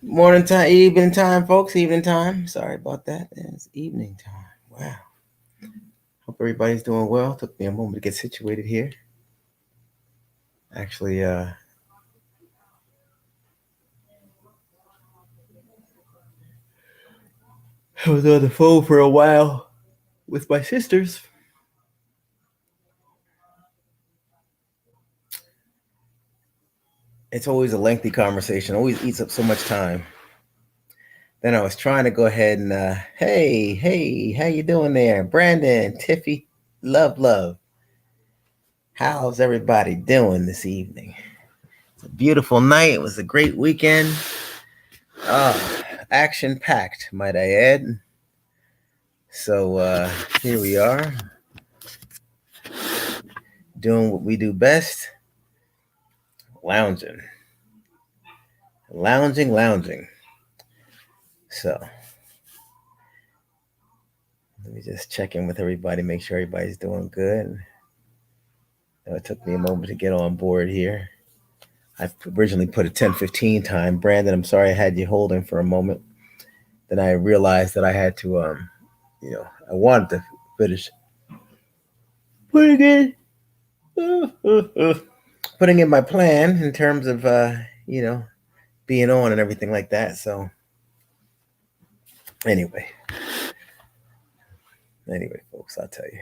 Morning time, evening time, folks. Evening time. Sorry about that. It's evening time. Wow. Hope everybody's doing well. Took me a moment to get situated here. Actually, I was on the phone for a while with my sisters. It's always a lengthy conversation. Always eats up so much time. Then I was trying to go ahead and, hey, how you doing there, Brandon, Tiffy, love. How's everybody doing this evening? It's a beautiful night. It was a great weekend. Action packed, might I add. So here we are, doing what we do best, lounging. Lounging. So let me just check in with everybody, make sure everybody's doing good. It took me a moment to get on board here. I originally put a 10:15 time. Brandon, I'm sorry I had you holding for a moment. Then I realized that I had to, I wanted to finish putting in, putting in my plan in terms of, being on and everything like that. So anyway, folks, I'll tell you,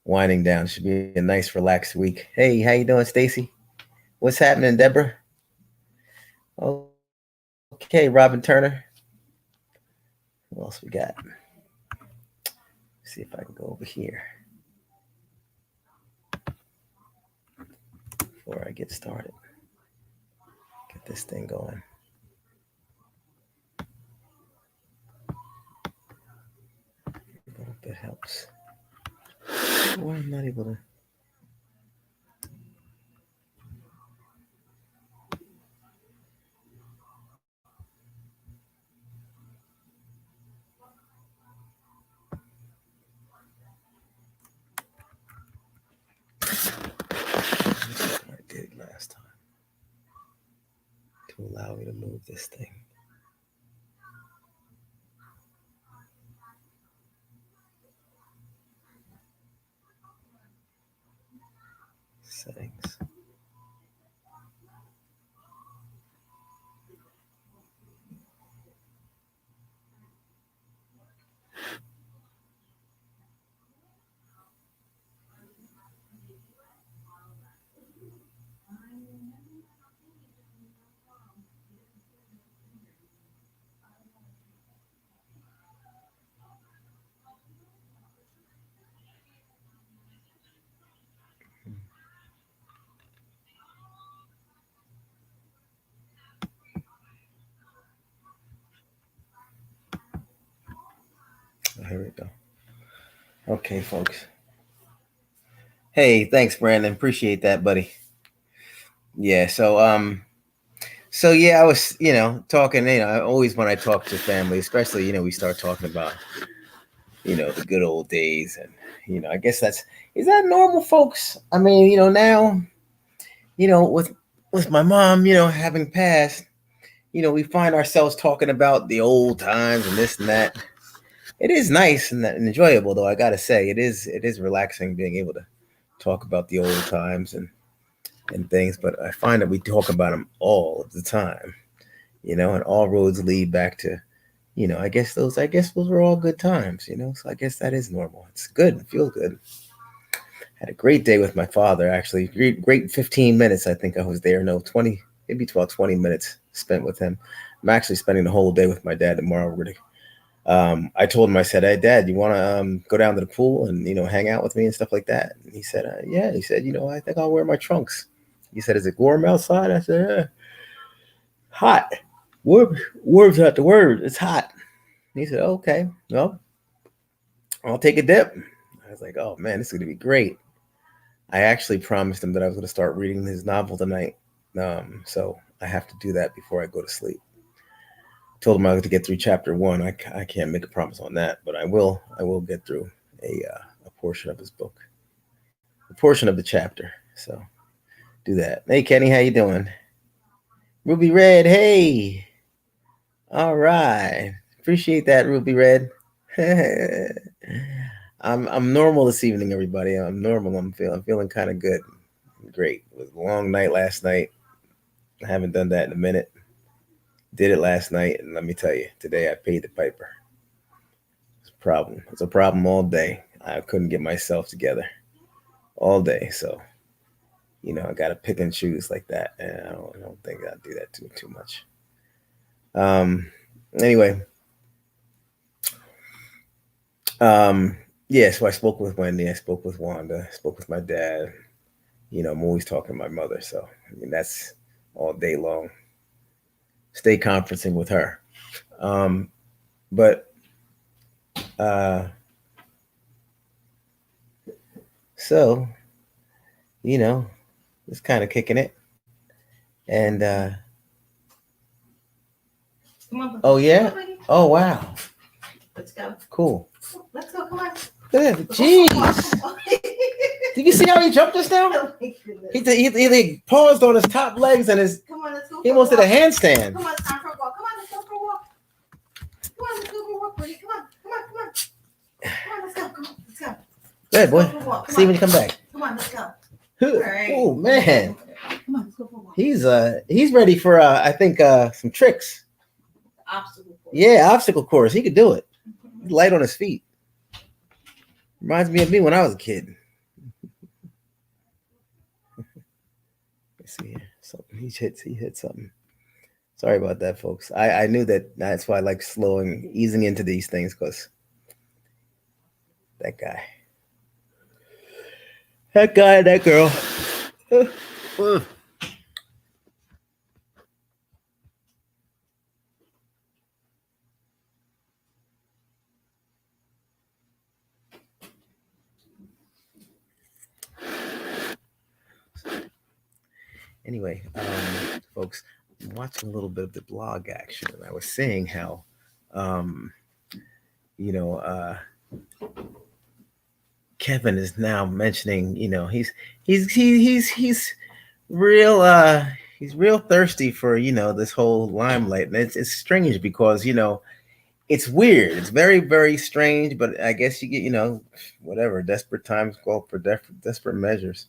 winding down should be a nice, relaxed week. Hey, how you doing, Stacy? What's happening, Deborah? Okay, Robin Turner. What else we got? See if I can go over here before I get started. Get this thing going. I hope it helps. Why am I not able to? I did last time to allow me to move this thing. Settings. Oh, here we go. Okay, folks. Hey, thanks, Brandon. Appreciate that, buddy. Yeah. So yeah, I was, talking. Always when I talk to family, especially, we start talking about, the good old days, and I guess is that normal, folks? I mean, now, with my mom, having passed, we find ourselves talking about the old times and this and that. It is nice and enjoyable, though. I gotta say, it is relaxing being able to talk about the old times and things. But I find that we talk about them all of the time, and all roads lead back to, I guess those were all good times, So I guess that is normal. It's good. It feels good. Had a great day with my father, actually. Great 15 minutes. I think I was there. No, 20, maybe 12, 20 minutes spent with him. I'm actually spending the whole day with my dad tomorrow. I told him, I said, "Hey, Dad, you want to go down to the pool and hang out with me and stuff like that?" And he said, "Yeah." He said, "I think I'll wear my trunks." He said, "Is it warm outside?" I said, "Hot." Words not the word. It's hot. He said, okay, well, I'll take a dip. I was like, oh man, this is going to be great. I actually promised him that I was going to start reading his novel tonight. So I have to do that before I go to sleep. Told him I was to get through chapter one. I can't make a promise on that, but I will. I will get through a portion of his book, a portion of the chapter. So do that. Hey, Kenny, how you doing? Ruby Red, hey. All right. Appreciate that, Ruby Red. I'm normal this evening, everybody. I'm normal. I'm feeling kind of good. Great. It was a long night last night. I haven't done that in a minute. Did it last night, and let me tell you, today I paid the piper. It's a problem. It's a problem all day. I couldn't get myself together all day, so I got to pick and choose like that, and I don't think I'll do that too much. Anyway, yeah. So I spoke with Wendy. I spoke with Wanda. I spoke with my dad. I'm always talking to my mother, so I mean that's all day long. Stay conferencing with her. But so just kind of kicking it, and oh yeah, oh wow, let's go. Cool. Let's go. Come on. Good. Jeez. Did you see how he jumped us down? Oh he paused on his top legs and his. Come on, let's go. He almost did a handstand. Come on, it's time for a walk. Come on, let's go for a walk. Come on, let's go for a walk, buddy. Come on, come on, come on. Come on, let's go. Come on, let's go. Good boy. See you when you come back. Come on, let's go. Right. Oh man. Come on, let's go for a walk. He's ready for I think some tricks. Obstacle course. Yeah, obstacle course. He could do it. He's light on his feet. Reminds me of me when I was a kid. Let's see here. Something he hit something. Sorry about that, folks. I knew that's why I like easing into these things, because that guy, that girl. Anyway, folks, I'm watching a little bit of the blog action, and I was saying how, Kevin is now mentioning, he's real, he's real thirsty for, this whole limelight, and it's strange because, it's weird. It's very, very strange, but I guess you get, whatever, desperate times call for desperate measures.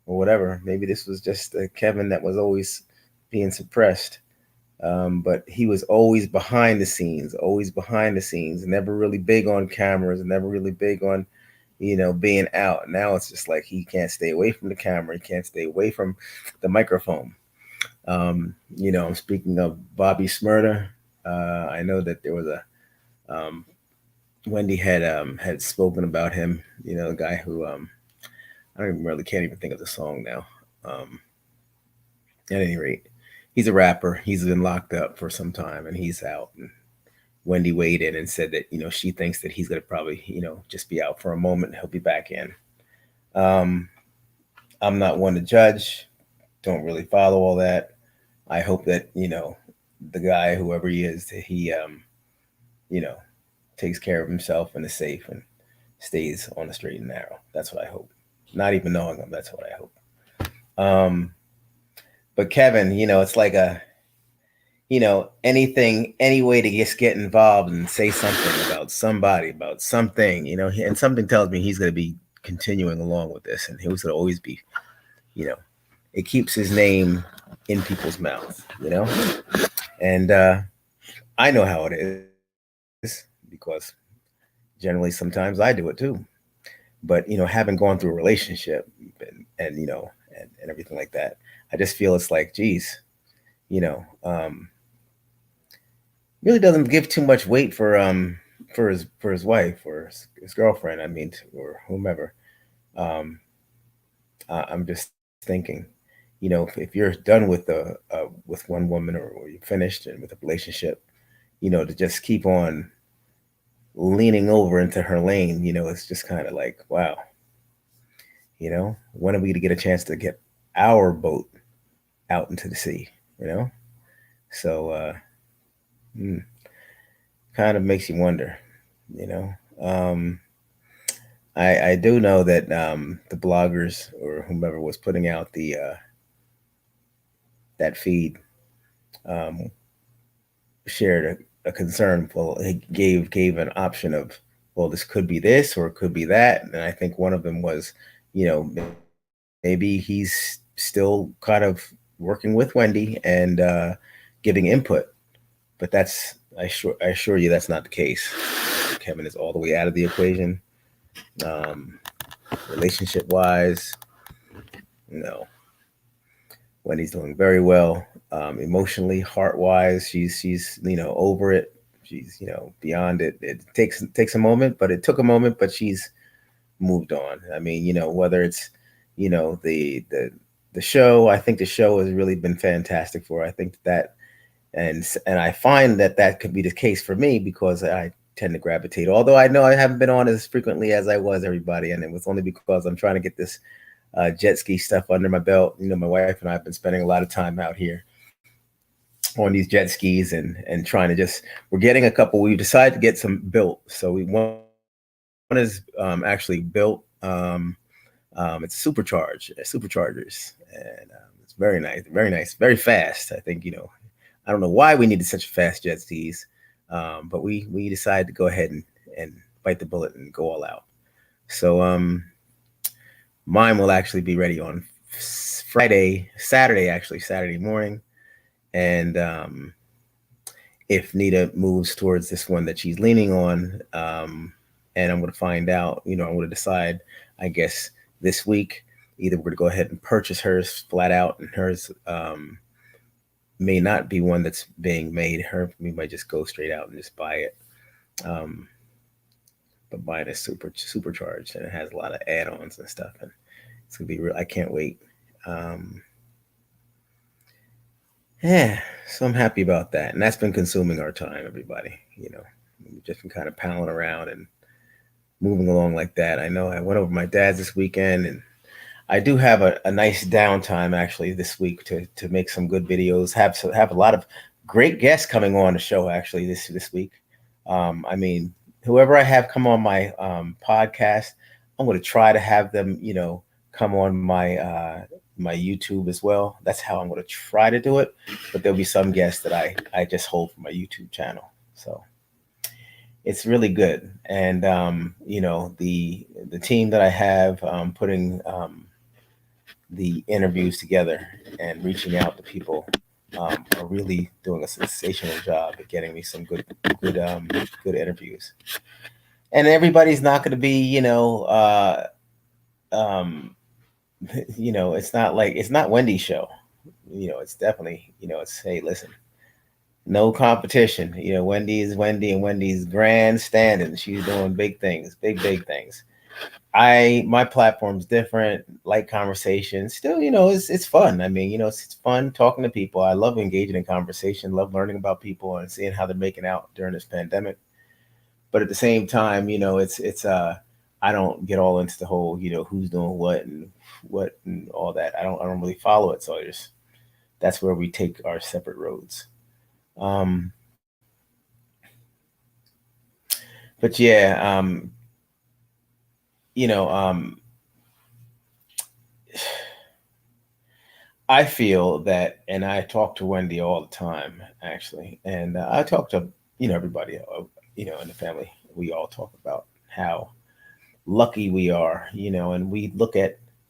Or whatever. Maybe this was just Kevin that was always being suppressed. But he was always behind the scenes, never really big on cameras, never really big on, being out. Now it's just like he can't stay away from the camera. He can't stay away from the microphone. I'm speaking of Bobby Smurda. I know that there was Wendy had spoken about him, the guy who, I can't even think of the song now. At any rate, he's a rapper. He's been locked up for some time, and he's out. And Wendy weighed in and said that she thinks that he's going to probably just be out for a moment. He'll be back in. I'm not one to judge. Don't really follow all that. I hope that the guy, whoever he is, that he takes care of himself and is safe and stays on the straight and narrow. That's what I hope. Not even knowing him, that's what I hope. But Kevin, it's like anything, any way to just get involved and say something about somebody, about something, and something tells me he's going to be continuing along with this, and he was going to always be, it keeps his name in people's mouths, and I know how it is, because generally sometimes I do it too. But having gone through a relationship and everything like that, I just feel it's like, geez, really doesn't give too much weight for his wife or his girlfriend. I mean, or whomever. I'm just thinking, if you're done with one woman, or you're finished and with a relationship, to just keep on leaning over into her lane, it's just kind of like, wow, when are we to get a chance to get our boat out into the sea, you know? So, mm, kind of makes you wonder, you know? Um, I do know that the bloggers or whomever was putting out that feed um, shared a concern. Well, he gave an option of, well, this could be this or it could be that, and I think one of them was, maybe he's still kind of working with Wendy and giving input, but I assure you that's not the case. Kevin is all the way out of the equation, um, relationship wise. No, Wendy's doing very well, emotionally, heart wise. She's over it. She's beyond it. It takes a moment, but it took a moment, but she's moved on. I mean, whether it's the show. I think the show has really been fantastic for her. I think that, and I find that could be the case for me because I tend to gravitate. Although I know I haven't been on as frequently as I was, everybody, and it was only because I'm trying to get this jet ski stuff under my belt. My wife and I have been spending a lot of time out here on these jet skis and trying to just we're getting a couple. We decided to get some built, so one is actually built. It's superchargers, and it's very nice, very fast. I think I don't know why we needed such fast jet skis, but we decided to go ahead and bite the bullet and go all out. So mine will actually be ready on Saturday morning, and if Nita moves towards this one that she's leaning on, and I'm going to find out, I'm going to decide, I guess, this week, either we're going to go ahead and purchase hers flat out, and hers may not be one that's being made. We might just go straight out and just buy it. Um, but mine is supercharged, and it has a lot of add-ons and stuff, and it's gonna be real. I can't wait. Um, yeah, so I'm happy about that, and that's been consuming our time, everybody. We've just been kind of palling around and moving along like that. I know I went over to my dad's this weekend, and I do have a nice downtime actually this week to make some good videos. Have a lot of great guests coming on the show actually this week. I mean, whoever I have come on my podcast, I'm going to try to have them, come on my YouTube as well. That's how I'm going to try to do it. But there'll be some guests that I just hold for my YouTube channel. So it's really good, and the team that I have putting the interviews together and reaching out to people are really doing a sensational job at getting me some good interviews. And everybody's not going to be, um, it's not Wendy's show. It's definitely, it's, hey, listen, no competition. Wendy is Wendy, and Wendy's grandstanding. She's doing big things, big things. My platform's different, like conversation. Still, it's fun. I mean, it's fun talking to people. I love engaging in conversation, love learning about people and seeing how they're making out during this pandemic. But at the same time, it's I don't get all into the whole, who's doing what and all that. I don't really follow it. So that's where we take our separate roads. Um, but yeah, you know, I feel that, and I talk to Wendy all the time, actually, and I talk to everybody, in the family. We all talk about how lucky we are, and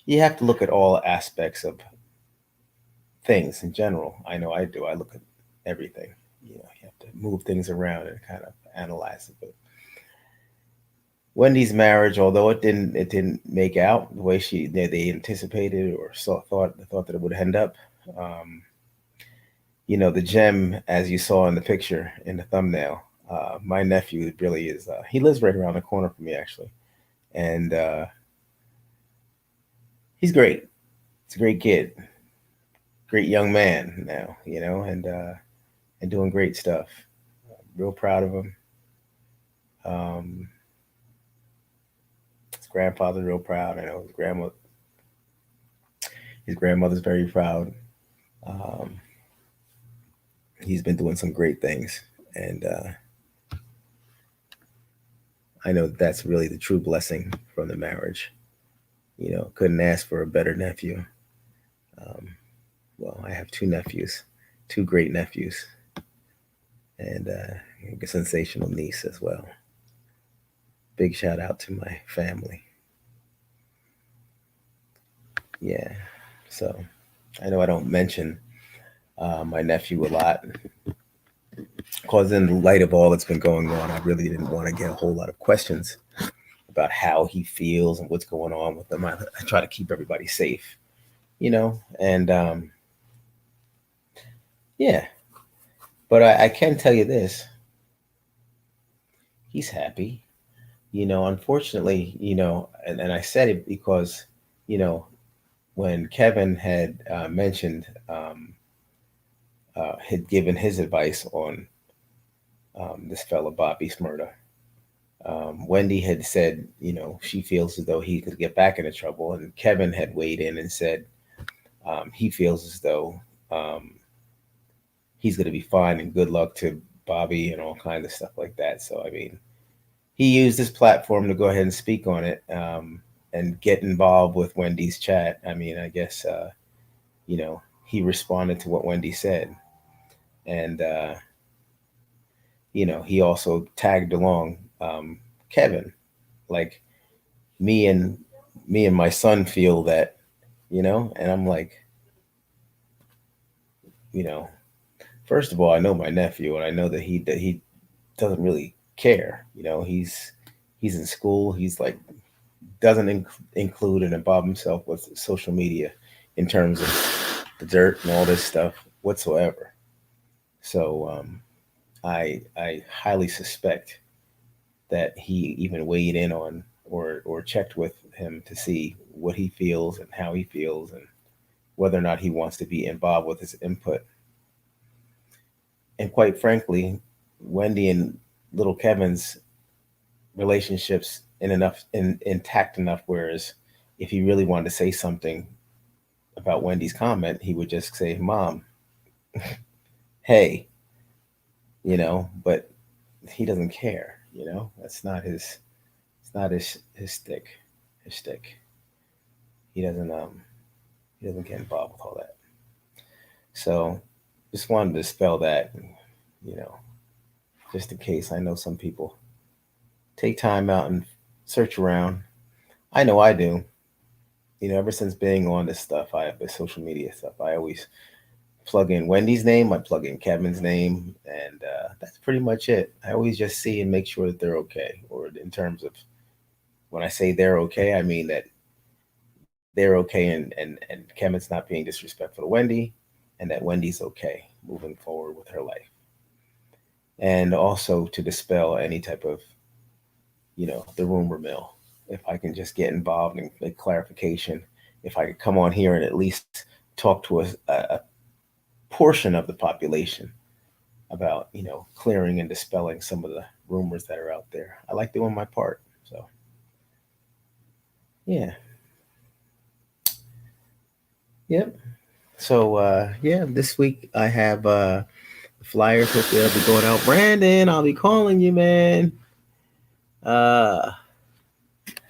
you have to look at all aspects of things in general. I know I do. I look at everything. You have to move things around and kind of analyze it. But Wendy's marriage, although it didn't make out the way they anticipated or thought that it would end up. Um, the gem, as you saw in the picture in the thumbnail, my nephew really is. He lives right around the corner from me, actually, and he's great. He's a great kid. great young man now, and doing great stuff. Real proud of him. Um, his grandfather's real proud. I know his grandmother's very proud. Um, he's been doing some great things, and I know that's really the true blessing from the marriage. Couldn't ask for a better nephew. Um, well, I have two nephews, two great nephews, and a sensational niece as well. Big shout out to my family. Yeah. So I know I don't mention my nephew a lot because, in light of all that's been going on, I really didn't want to get a whole lot of questions about how he feels and what's going on with him. I try to keep everybody safe, and yeah. But I can tell you this: he's happy. Unfortunately, and I said it because, you know, when Kevin had mentioned, had given his advice on this fellow Bobby Smyrna, Wendy had said, she feels as though he could get back into trouble, and Kevin had weighed in and said he feels as though he's going to be fine, and good luck to Bobby and all kinds of stuff like that. So I mean, he used his platform to go ahead and speak on it, and get involved with Wendy's chat. I mean, I guess he responded to what Wendy said, and he also tagged along Kevin, like me and my son feel that, and I'm like, you know, first of all, I know my nephew, and I know that he doesn't really care. He's in school. He's like doesn't include and involve himself with social media in terms of the dirt and all this stuff whatsoever. So I highly suspect that he even weighed in on or checked with him to see what he feels and how he feels and whether or not he wants to be involved with his input. And quite frankly, Wendy and little Kevin's relationships intact enough, whereas if he really wanted to say something about Wendy's comment, he would just say, "Mom, hey," but he doesn't care. That's not his. It's not his stick. His stick. He doesn't get involved with all that. So just wanted to spell that, you know, just in case. I know some people take time out and search around. I know I do. Ever since being on this stuff, the social media stuff, I always plug in Wendy's name, I plug in Kevin's name, and that's pretty much it. I always just see and make sure that they're okay. Or in terms of when I say they're okay, I mean that they're okay, and Kevin's not being disrespectful to Wendy, and that Wendy's okay moving forward with her life. And also to dispel any type of, the rumor mill. If I can just get involved and make clarification, if I could come on here and at least talk to a portion of the population about, clearing and dispelling some of the rumors that are out there, I like doing my part. So, yeah. Yep. So, yeah, this week I have flyers. Hopefully, I'll be going out. Brandon, I'll be calling you, man. I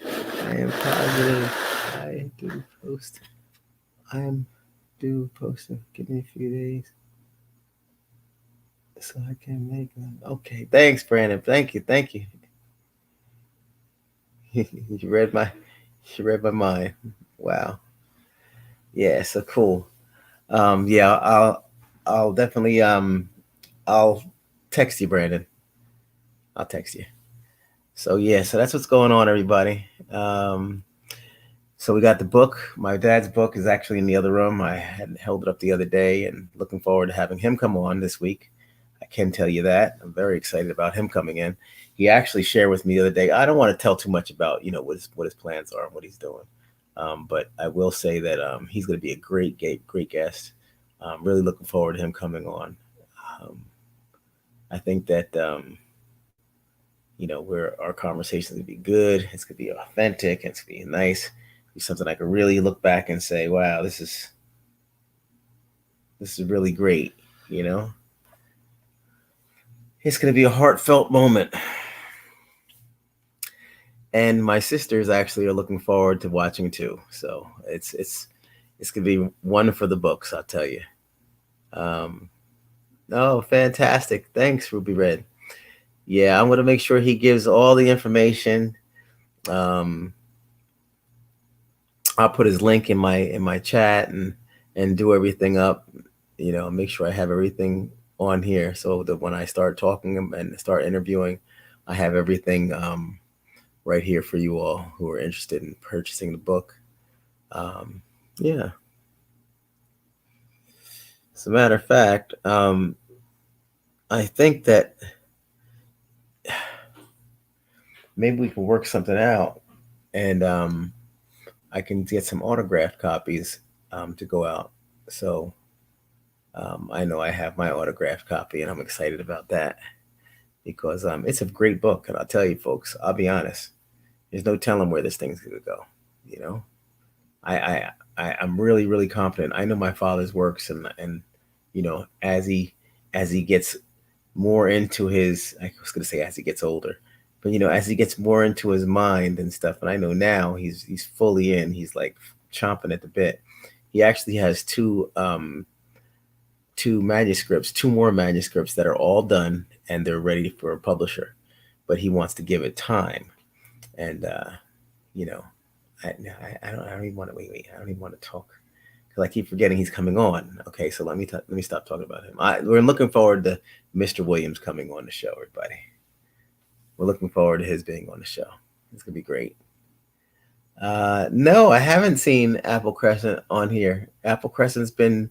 am positive I do post. I am due posting. Give me a few days so I can make them. Okay, thanks, Brandon. Thank you, thank you. you read my, you read my mind. Wow. Yeah, so cool. Yeah, I'll definitely I'll text you, Brandon. I'll text you. So yeah, so that's what's going on, everybody. So we got the book. My dad's book is actually in the other room. I had held it up the other day, and looking forward to having him come on this week. I can tell you that I'm very excited about him coming in. He actually shared with me the other day. I don't want to tell too much about what his plans are and what he's doing, but I will say that he's going to be a great guest. I'm really looking forward to him coming on. Um, I think that where our conversations gonna be good. It's gonna be authentic. It's gonna be nice. Be something I can really look back and say, "Wow, this is really great." You know, it's gonna be a heartfelt moment. And my sisters actually are looking forward to watching too. So it's gonna be one for the books, I'll tell you. Um, oh, fantastic! Thanks, Ruby Red. Yeah, I'm gonna make sure he gives all the information. Um, I'll put his link in my chat and do everything up. Make sure I have everything on here so that when I start talking and start interviewing, I have everything right here for you all who are interested in purchasing the book. Um, yeah. As a matter of fact, I think that maybe we can work something out, and I can get some autographed copies to go out. So I know I have my autographed copy, and I'm excited about that because it's a great book. And I'll tell you, folks, I'll be honest. There's no telling where this thing's gonna go. You know, I'm really really confident. I know my father's works, and as he gets more into his, I was gonna say as he gets older, but as he gets more into his mind and stuff, and I know now he's fully in. He's like chomping at the bit. He actually has two more manuscripts that are all done and they're ready for a publisher, but he wants to give it time. And you know, I don't even want to wait. I don't even want to talk because I keep forgetting he's coming on. Okay, so let me stop talking about him. We're looking forward to Mr. Williams coming on the show, everybody. We're looking forward to his being on the show. It's gonna be great. No, I haven't seen Apple Crescent on here. Apple Crescent's been,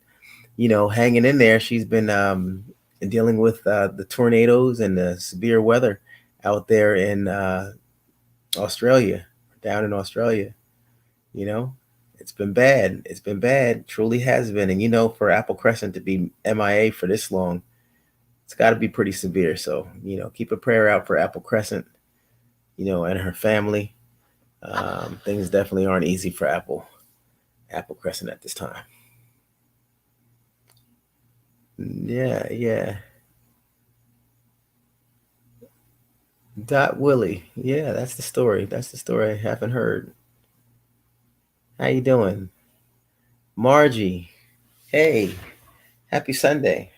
hanging in there. She's been dealing with the tornadoes and the severe weather out there in Australia, down in Australia. You know, it's been bad. It's been bad. Truly has been. And for Apple Crescent to be MIA for this long, it's got to be pretty severe. So keep a prayer out for Apple Crescent, and her family. Things definitely aren't easy for Apple Crescent at this time. Yeah, yeah. Dot Willie. Yeah, that's the story. That's the story I haven't heard. How you doing? Margie. Hey, happy Sunday.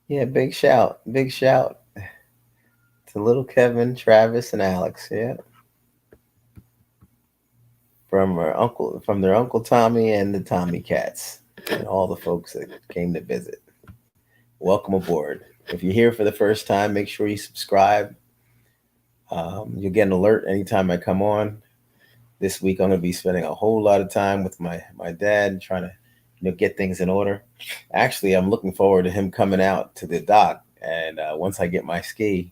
Yeah, big shout. Big shout to little Kevin, Travis, and Alex. Yeah. From their Uncle Tommy and the Tommy Cats. And all the folks that came to visit. Welcome aboard. If you're here for the first time, make sure you subscribe. You'll get an alert anytime I come on. This week I'm going to be spending a whole lot of time with my dad trying to get things in order. Actually, I'm looking forward to him coming out to the dock, and once I get my ski,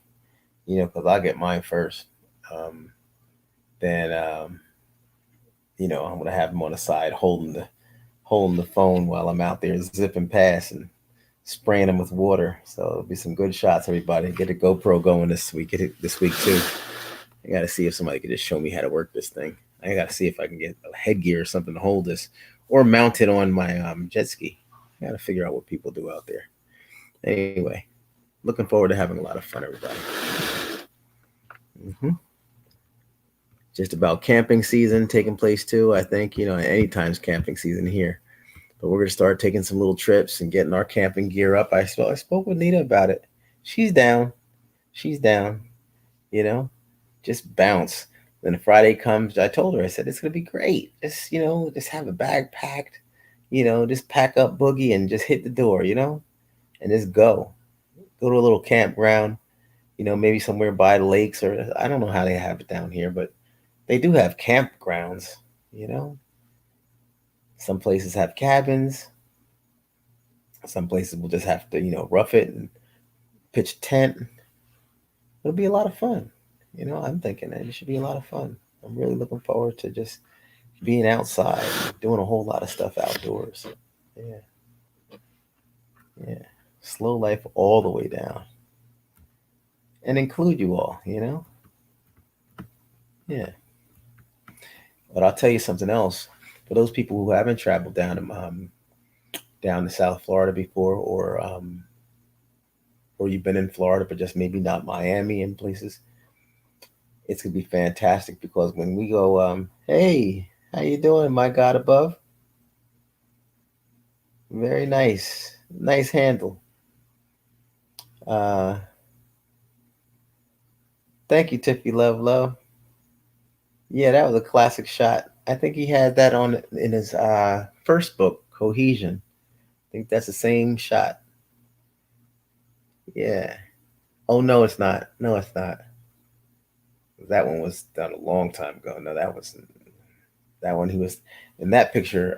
because I'll get mine first. Then I'm gonna have him on the side holding the phone while I'm out there zipping past and spraying them with water. So it'll be some good shots, everybody. Get a GoPro going this week. Get it this week too. I got to see if somebody could just show me how to work this thing. I got to see if I can get a headgear or something to hold this, or mount it on my jet ski. I got to figure out what people do out there. Anyway, looking forward to having a lot of fun, everybody. hmm Just about camping season taking place too. I think anytime's camping season here. But we're gonna start taking some little trips and getting our camping gear up. I spoke with Nita about it. She's down. She's down. You know, just bounce. Then Friday comes. I told her. I said it's gonna be great. Just have a bag packed. Just pack up boogie and just hit the door. And just go. Go to a little campground. Maybe somewhere by the lakes or I don't know how they have it down here, but They do have campgrounds, you know. Some places have cabins. Some places will just have to, rough it and pitch a tent. It'll be a lot of fun. I'm thinking that it should be a lot of fun. I'm really looking forward to just being outside, doing a whole lot of stuff outdoors. Yeah, yeah. Slow life all the way down and include you all, Yeah. But I'll tell you something else. For those people who haven't traveled down to South Florida before, or you've been in Florida, but just maybe not Miami and places, it's gonna be fantastic because when we go, hey, how you doing, my God above? Very nice, nice handle. Uh, Thank you, Tiffy Love Love. Yeah, that was a classic shot. I think he had that on in his first book, Cohesion. I think that's the same shot. Yeah. Oh no, it's not. No, it's not. That one was done a long time ago. No, that one. He was in that picture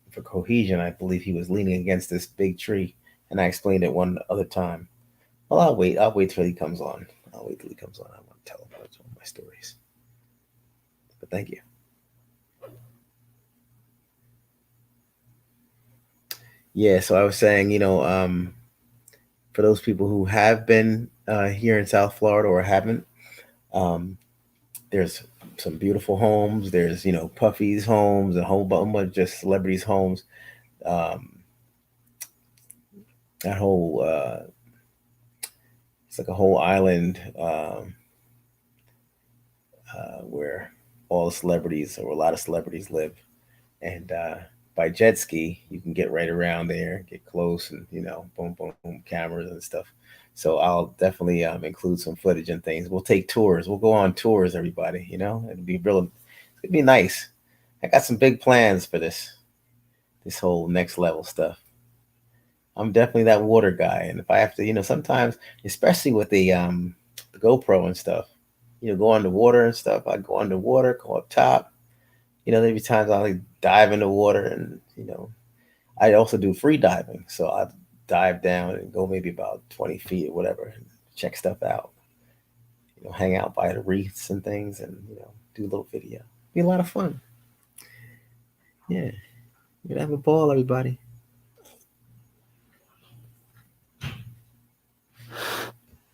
for Cohesion. I believe he was leaning against this big tree, and I explained it one other time. Well, I'll wait. I'll wait till he comes on. I'll wait till he comes on. I want to tell him about my stories. But thank you. Yeah. So I was saying, for those people who have been here in South Florida or haven't, um, there's some beautiful homes. There's Puffy's homes, a whole bunch of just celebrities' homes. Um, that whole it's like a whole island where all the celebrities or a lot of celebrities live, and by jet ski you can get right around there, get close, and boom, boom, boom, cameras and stuff. So I'll definitely include some footage and things. We'll take tours. We'll go on tours, everybody. It'll be real. It'll be nice. I got some big plans for this whole next level stuff. I'm definitely that water guy, and if I have to, sometimes, especially with the GoPro and stuff, go underwater and stuff. I go underwater, go up top. There'll be times I like dive in the water, and I also do free diving, so I dive down and go maybe about 20 feet or whatever, and check stuff out. Hang out by the reefs and things, and do a little video. Be a lot of fun. Yeah, you're gonna have a ball, everybody.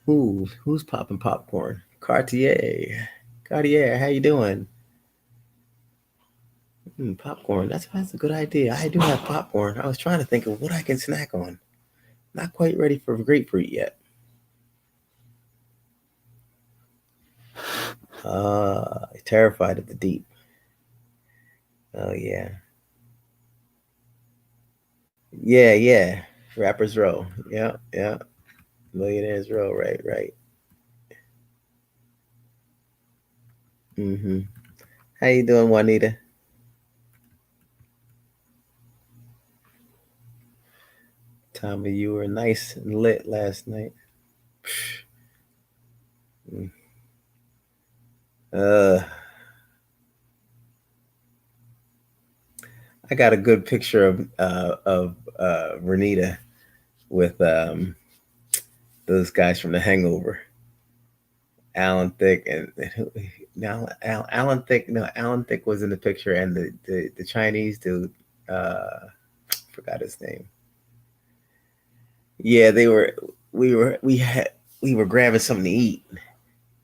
Who's popping popcorn? Cartier. Cartier, how you doing? Popcorn. That's a good idea. I do have popcorn. I was trying to think of what I can snack on. Not quite ready for grapefruit yet. Terrified of the deep. Oh yeah. Yeah, yeah. Rappers Row. Yeah, yeah. Millionaires Row. Right, right. Mm-hmm. How you doing, Juanita? Tommy, you were nice and lit last night. Mm. Uh, I got a good picture of Renita with those guys from The Hangover, Alan Thicke and who, now Alan Thicke. No, Alan Thicke was in the picture, and the Chinese dude. Forgot his name. Yeah, they were. We were grabbing something to eat,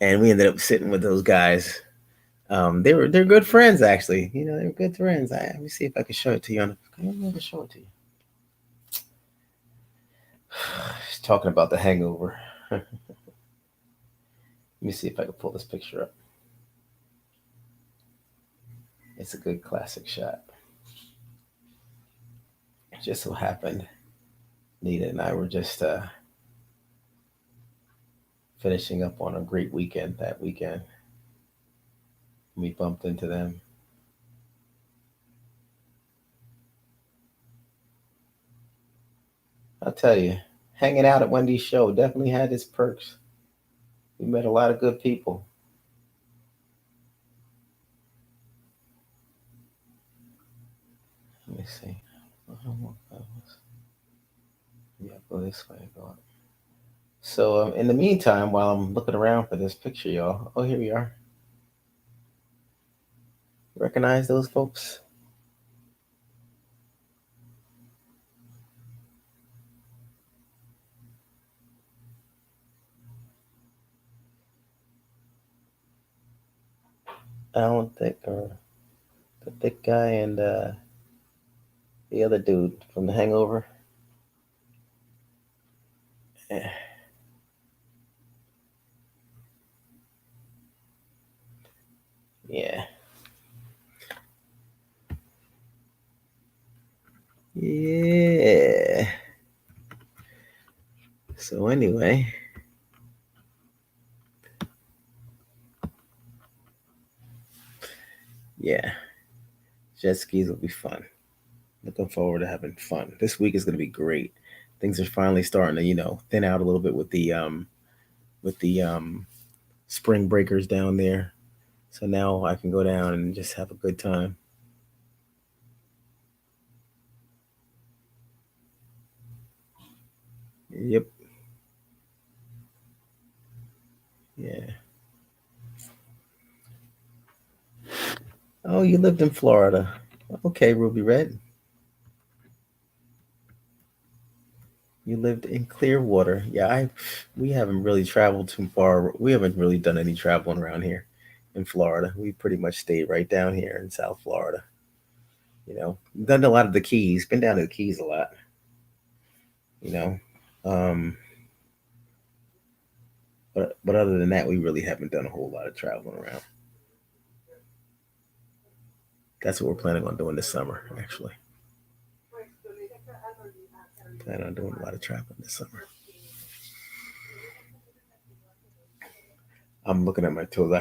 and we ended up sitting with those guys. They're good friends actually. They're good friends. Let me see if I can show it to you on. Let me show it to you. She's talking about The Hangover. Let me see if I can pull this picture up. It's a good classic shot. It just so happened Nita and I were just finishing up on a great weekend that weekend. We bumped into them. I'll tell you, hanging out at Wendy's show definitely had its perks. We met a lot of good people. me see. Yeah, go this way. Go up. So in the meantime, while I'm looking around for this picture, y'all. Oh, here we are. Recognize those folks? Alan Thick, or the thick guy, and the other dude from The Hangover. Eh, yeah, yeah. So anyway, yeah, jet skis will be fun. Looking forward to having fun. This week is going to be great. Things are finally starting to, thin out a little bit with the spring breakers down there. So now I can go down and just have a good time. Yep. Yeah. Oh, you lived in Florida. Okay, Ruby Red. You lived in Clearwater. Yeah, I we haven't really traveled too far. We haven't really done any traveling around here in Florida. We pretty much stayed right down here in South Florida. Done a lot of the Keys. Been down to the Keys a lot. You know, um, but other than that, we really haven't done a whole lot of traveling around. That's what we're planning on doing this summer. Actually, plan on doing a lot of traveling this summer. I'm looking at my toes.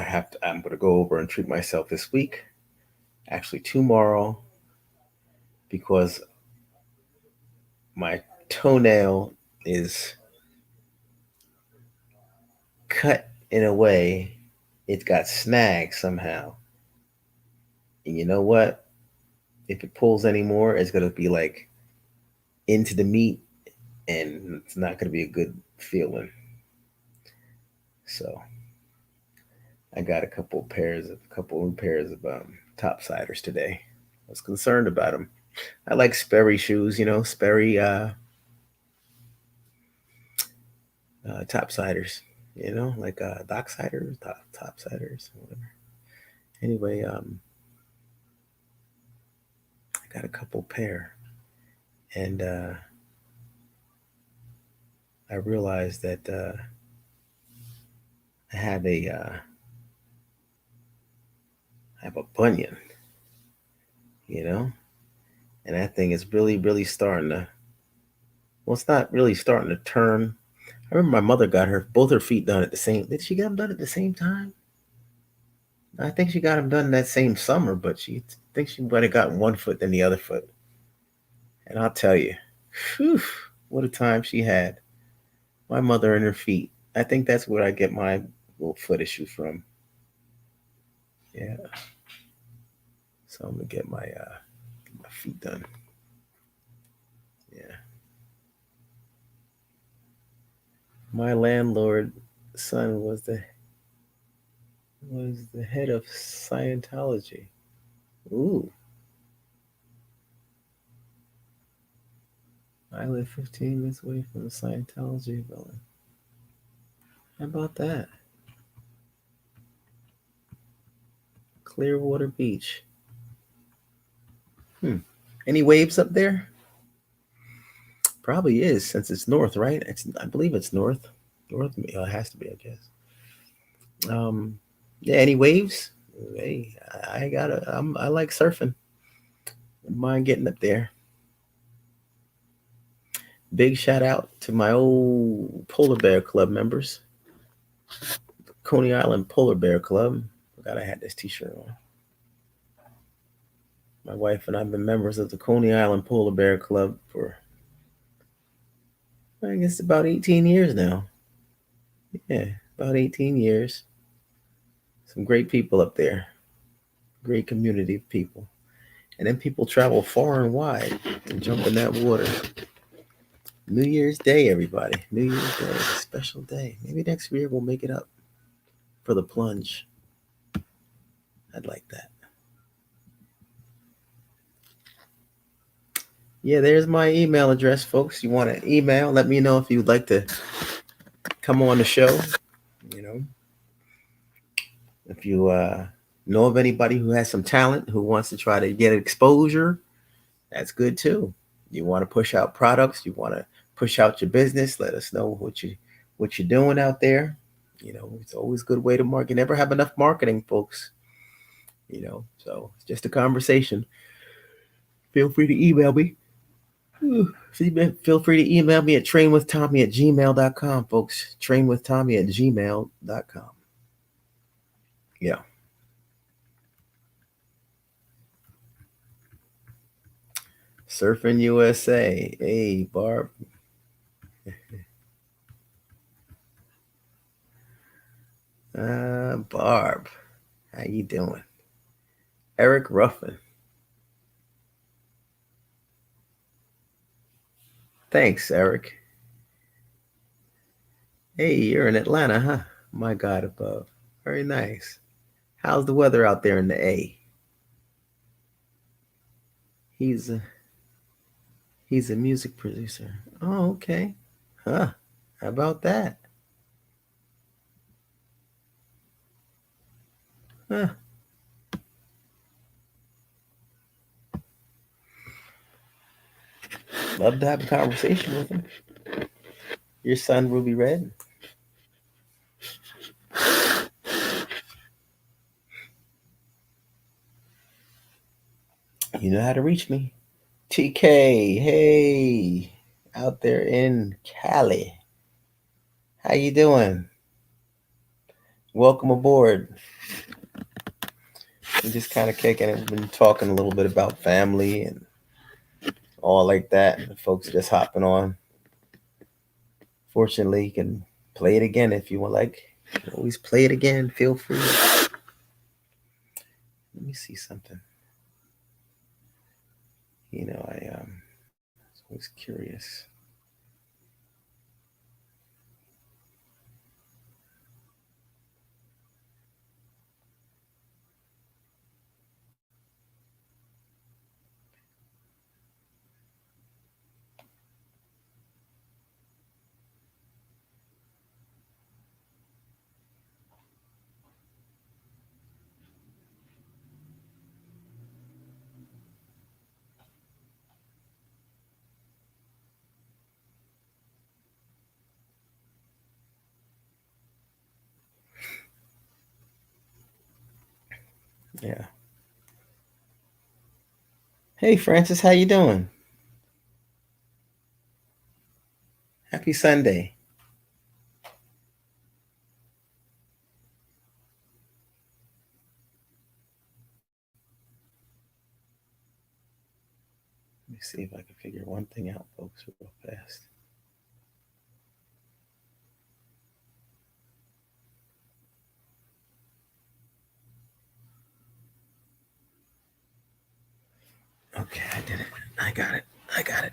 I'm gonna go over and treat myself this week. Actually, tomorrow, because my toenail is cut in a way it got snagged somehow. And you know what? If it pulls anymore, it's gonna be like into the meat, and it's not gonna be a good feeling. So I got a couple new pairs of topsiders today. I was concerned about them. I like Sperry shoes, Sperry topsiders, like docksiders, topsiders, whatever. Anyway, I got a couple pair, and I realized that I have a bunion, you know, and that thing is really, really starting to. Well, it's not really starting to turn. I remember my mother got both her feet done at the same. Did she get them done at the same time? I think she got them done that same summer, but she thinks she might have gotten one foot than the other foot. And I'll tell you, whew, what a time she had. My mother and her feet. I think that's where I get my little foot issue from. Yeah. So I'm gonna get my feet done. Yeah. My landlord son was the head of Scientology. Ooh. I live 15 minutes away from the Scientology building. How about that? Clearwater Beach. Hmm. Any waves up there? Probably is, since it's north, right? I believe it's north. North, it has to be, I guess. Yeah. Any waves? Hey, I like surfing. Wouldn't mind getting up there. Big shout out to my old Polar Bear Club members, Coney Island Polar Bear Club. Forgot I had this T-shirt on. My wife and I've been members of the Coney Island Polar Bear Club for, I guess, about 18 years now. Yeah, about 18 years. Some great people up there. Great community of people. And then people travel far and wide and jump in that water. New Year's Day, everybody. New Year's Day, special day. Maybe next year we'll make it up for the plunge. I'd like that. Yeah, there's my email address, folks. You want to email? Let me know if you'd like to come on the show. You know, if you know of anybody who has some talent who wants to try to get exposure, that's good too. You want to push out products, you want to push out your business, let us know what you're doing out there. It's always a good way to market. Never have enough marketing, folks. So it's just a conversation. Feel free to email me. Feel free to email me at trainwithtommy@gmail.com, folks. Trainwithtommy@gmail.com. Yeah. Surfing USA. Hey, Barb. Barb. How you doing? Eric Ruffin. Thanks, Eric. Hey, you're in Atlanta, huh? My God above. Very nice. How's the weather out there in the A? He's a he's a music producer. Oh, okay. Huh. How about that? Huh. Love to have a conversation with him. Your son, Ruby Red. You know how to reach me. TK, hey, out there in Cali. How you doing? Welcome aboard. We're just kind of kicking it. We've been talking a little bit about family and all like that. And the folks just hopping on. Fortunately, you can play it again if you want. Like, always play it again. Feel free. Let me see something. I was always curious. Yeah. Hey, Francis, how you doing? Happy Sunday. Let me see if I can figure one thing out, folks, real fast. Okay, I did it. I got it. I got it.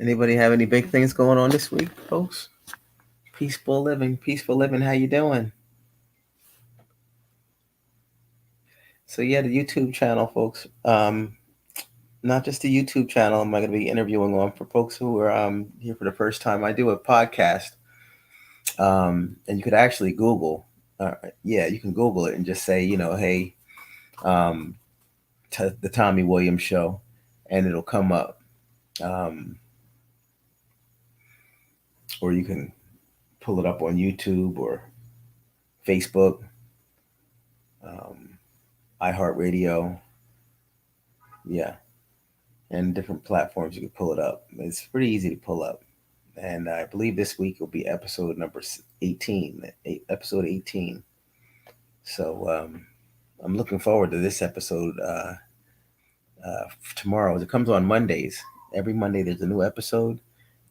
Anybody have any big things going on this week, folks? Peaceful living, peaceful living. How you doing? So yeah, the YouTube channel, folks. Not just the YouTube channel. I'm going to be interviewing on for folks who are here for the first time. I do a podcast, and you could actually Google. Yeah, you can Google it and just say, hey, um, the Tommy Williams Show, and it'll come up. Um, or you can pull it up on YouTube or Facebook, um, iHeartRadio, yeah, and different platforms you can pull it up. It's pretty easy to pull up. And I believe this week will be episode number 18, episode 18. So I'm looking forward to this episode tomorrow. It comes on Mondays. Every Monday there's a new episode.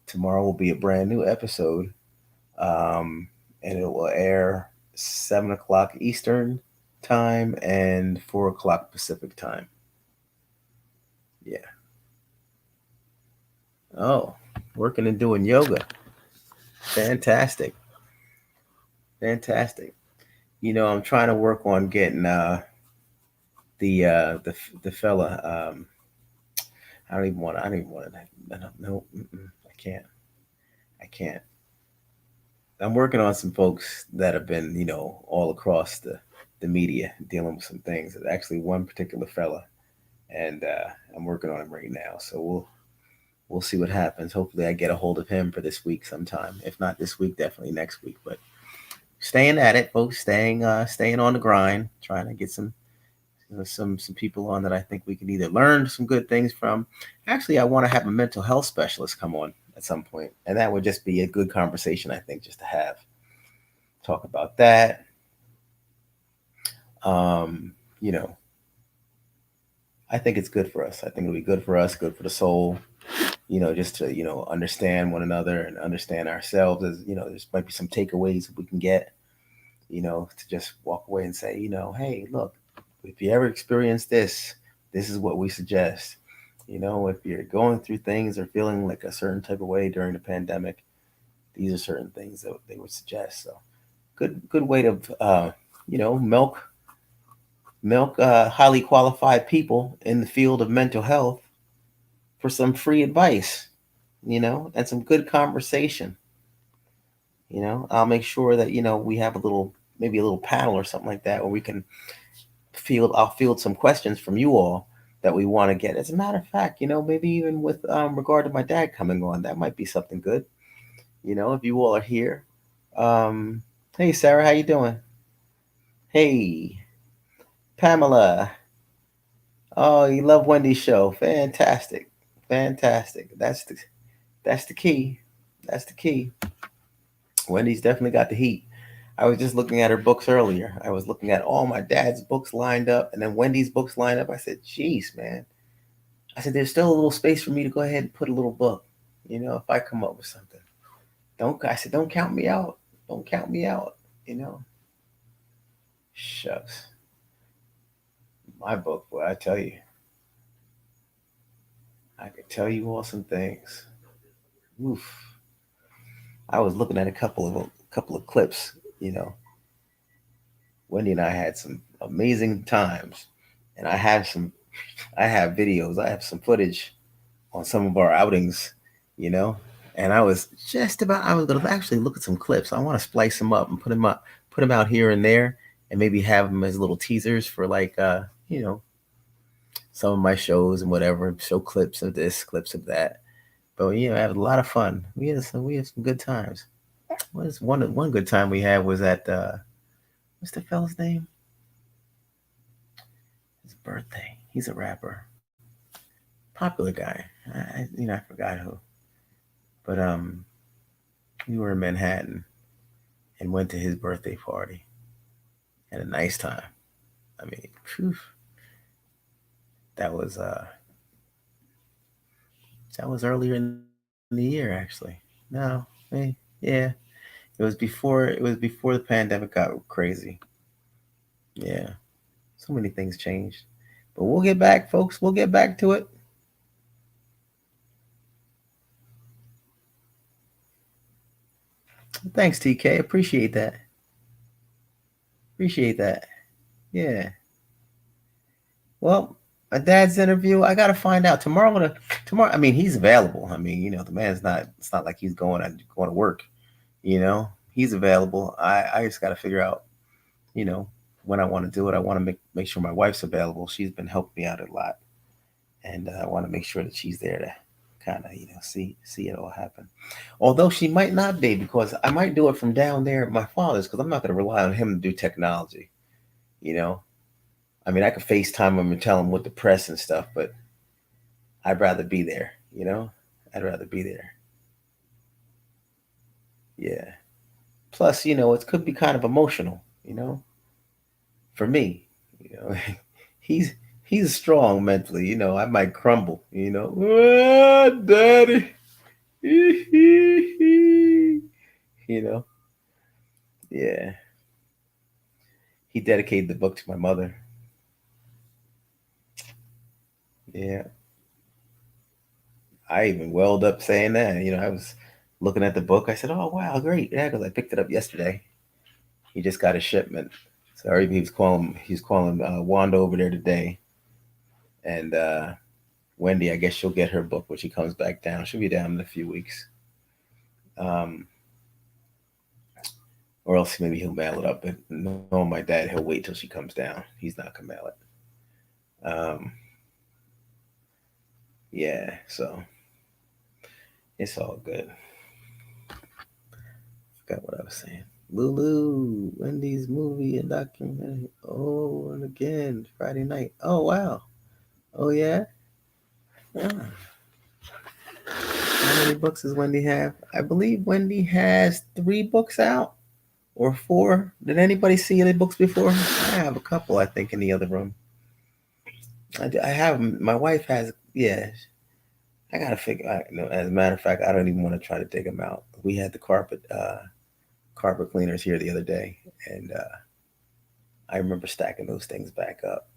Tomorrow will be a brand new episode, um, and it will air 7 o'clock Eastern time and 4 o'clock Pacific time. Yeah. Oh, working and doing yoga. Fantastic. Fantastic. I'm trying to work on getting the fella. I don't even want to. I don't even want to. No, I can't. I can't. I'm working on some folks that have been, all across the media dealing with some things. There's actually one particular fella, and I'm working on him right now. So we'll see what happens. Hopefully, I get a hold of him for this week sometime. If not this week, definitely next week. But staying at it, folks. Staying on the grind. Trying to get some people on that I think we can either learn some good things from. Actually, I want to have a mental health specialist come on at some point, and that would just be a good conversation, I think, just to have talk about that. Um, you know, I think it's good for us. I think it'll be good for us, good for the soul. Just to understand one another and understand ourselves. As there's might be some takeaways we can get. To just walk away and say, hey, look, if you ever experience this, this is what we suggest. If you're going through things or feeling like a certain type of way during the pandemic, these are certain things that they would suggest. So good way to milk highly qualified people in the field of mental health for some free advice, and some good conversation. I'll make sure that we have maybe a little panel or something like that where we can I'll field some questions from you all that we want to get. As a matter of fact, maybe even with regard to my dad coming on, that might be something good. If you all are here. Um, hey Sarah, how you doing? Hey Pamela. Oh, you love Wendy's show. Fantastic. Fantastic. That's the key. That's the key. Wendy's definitely got the heat. I was just looking at her books earlier. I was looking at all my dad's books lined up and then Wendy's books lined up. I said, geez, man. I said, there's still a little space for me to go ahead and put a little book, if I come up with something. I said, don't count me out. Don't count me out, you know. Shucks. My book, boy, I tell you. I could tell you all some things. Oof. I was looking at a couple of clips, you know. Wendy and I had some amazing times. And I have videos, I have some footage on some of our outings, you know. And I was gonna actually look at some clips. I want to splice them up and put them out here and there, and maybe have them as little teasers for like some of my shows and whatever. Show clips of this, clips of that. But I had a lot of fun. We had some good times. One good time we had was at what's the fella's name? His birthday. He's a rapper, popular guy. I forgot who. But we were in Manhattan and went to his birthday party. Had a nice time. I mean, phew, that was uh that was earlier in the year actually. No, yeah, it was before the pandemic got crazy. Yeah, so many things changed. But we'll get back, folks. We'll get back to it. Thanks, TK. Appreciate that. Appreciate that. Yeah. Well, my dad's interview. I gotta find out tomorrow. Tomorrow. I mean, he's available. I mean, the man's not. It's not like he's going to work. He's available. I just gotta figure out. You know, when I want to do it. I want to make sure my wife's available. She's been helping me out a lot, and I want to make sure that she's there to kind of see it all happen. Although she might not be, because I might do it from down there at my father's, because I'm not going to rely on him to do technology. You know, I mean, I could FaceTime him and tell him what to press and stuff, but I'd rather be there. I'd rather be there. Yeah. Plus, it could be kind of emotional. For me. You know, he's he's strong mentally. I might crumble. Ah, daddy. you know, yeah. He dedicated the book to my mother. Yeah, I even welled up saying that. I was looking at the book. I said, "Oh wow, great!" Yeah, because I picked it up yesterday. He just got a shipment. So he was calling Wanda over there today, and Wendy. I guess she'll get her book when she comes back down. She'll be down in a few weeks. Um, or else maybe he'll mail it up. But knowing my dad, he'll wait till she comes down. He's not gonna mail it. Yeah, so it's all good. Forgot what I was saying. Lulu, Wendy's movie and documentary. Oh, and again, Friday night. Oh wow. Oh yeah. Ah. How many books does Wendy have? I believe Wendy has 3 books out or 4. Did anybody see any books before? I have a couple, I think, in the other room. I have. My wife has. Yeah, I gotta figure. As a matter of fact, I don't even want to try to dig them out. We had the carpet cleaners here the other day, and I remember stacking those things back up.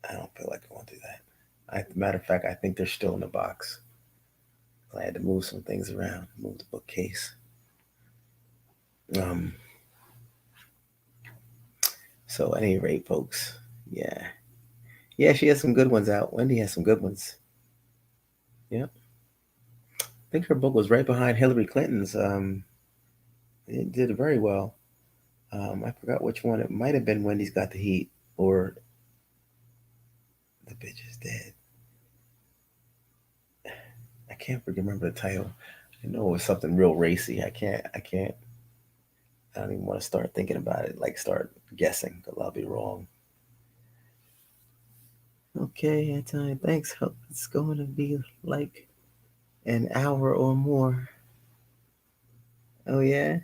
I don't feel like going through that. Matter of fact, I think they're still in the box. I had to move some things around, move the bookcase. Um. So at any rate, folks, yeah, yeah, she has some good ones out. Wendy has some good ones. Yeah, I think her book was right behind Hillary Clinton's. It did very well. I forgot which one. It might have been Wendy's Got the Heat or The Bitch is Dead. I can't remember the title. I know it was something real racy. I can't. I don't even want to start thinking about it. Like start guessing because I'll be wrong. Okay, Anton. Thanks. Hope it's going to be like an hour or more. Oh yeah.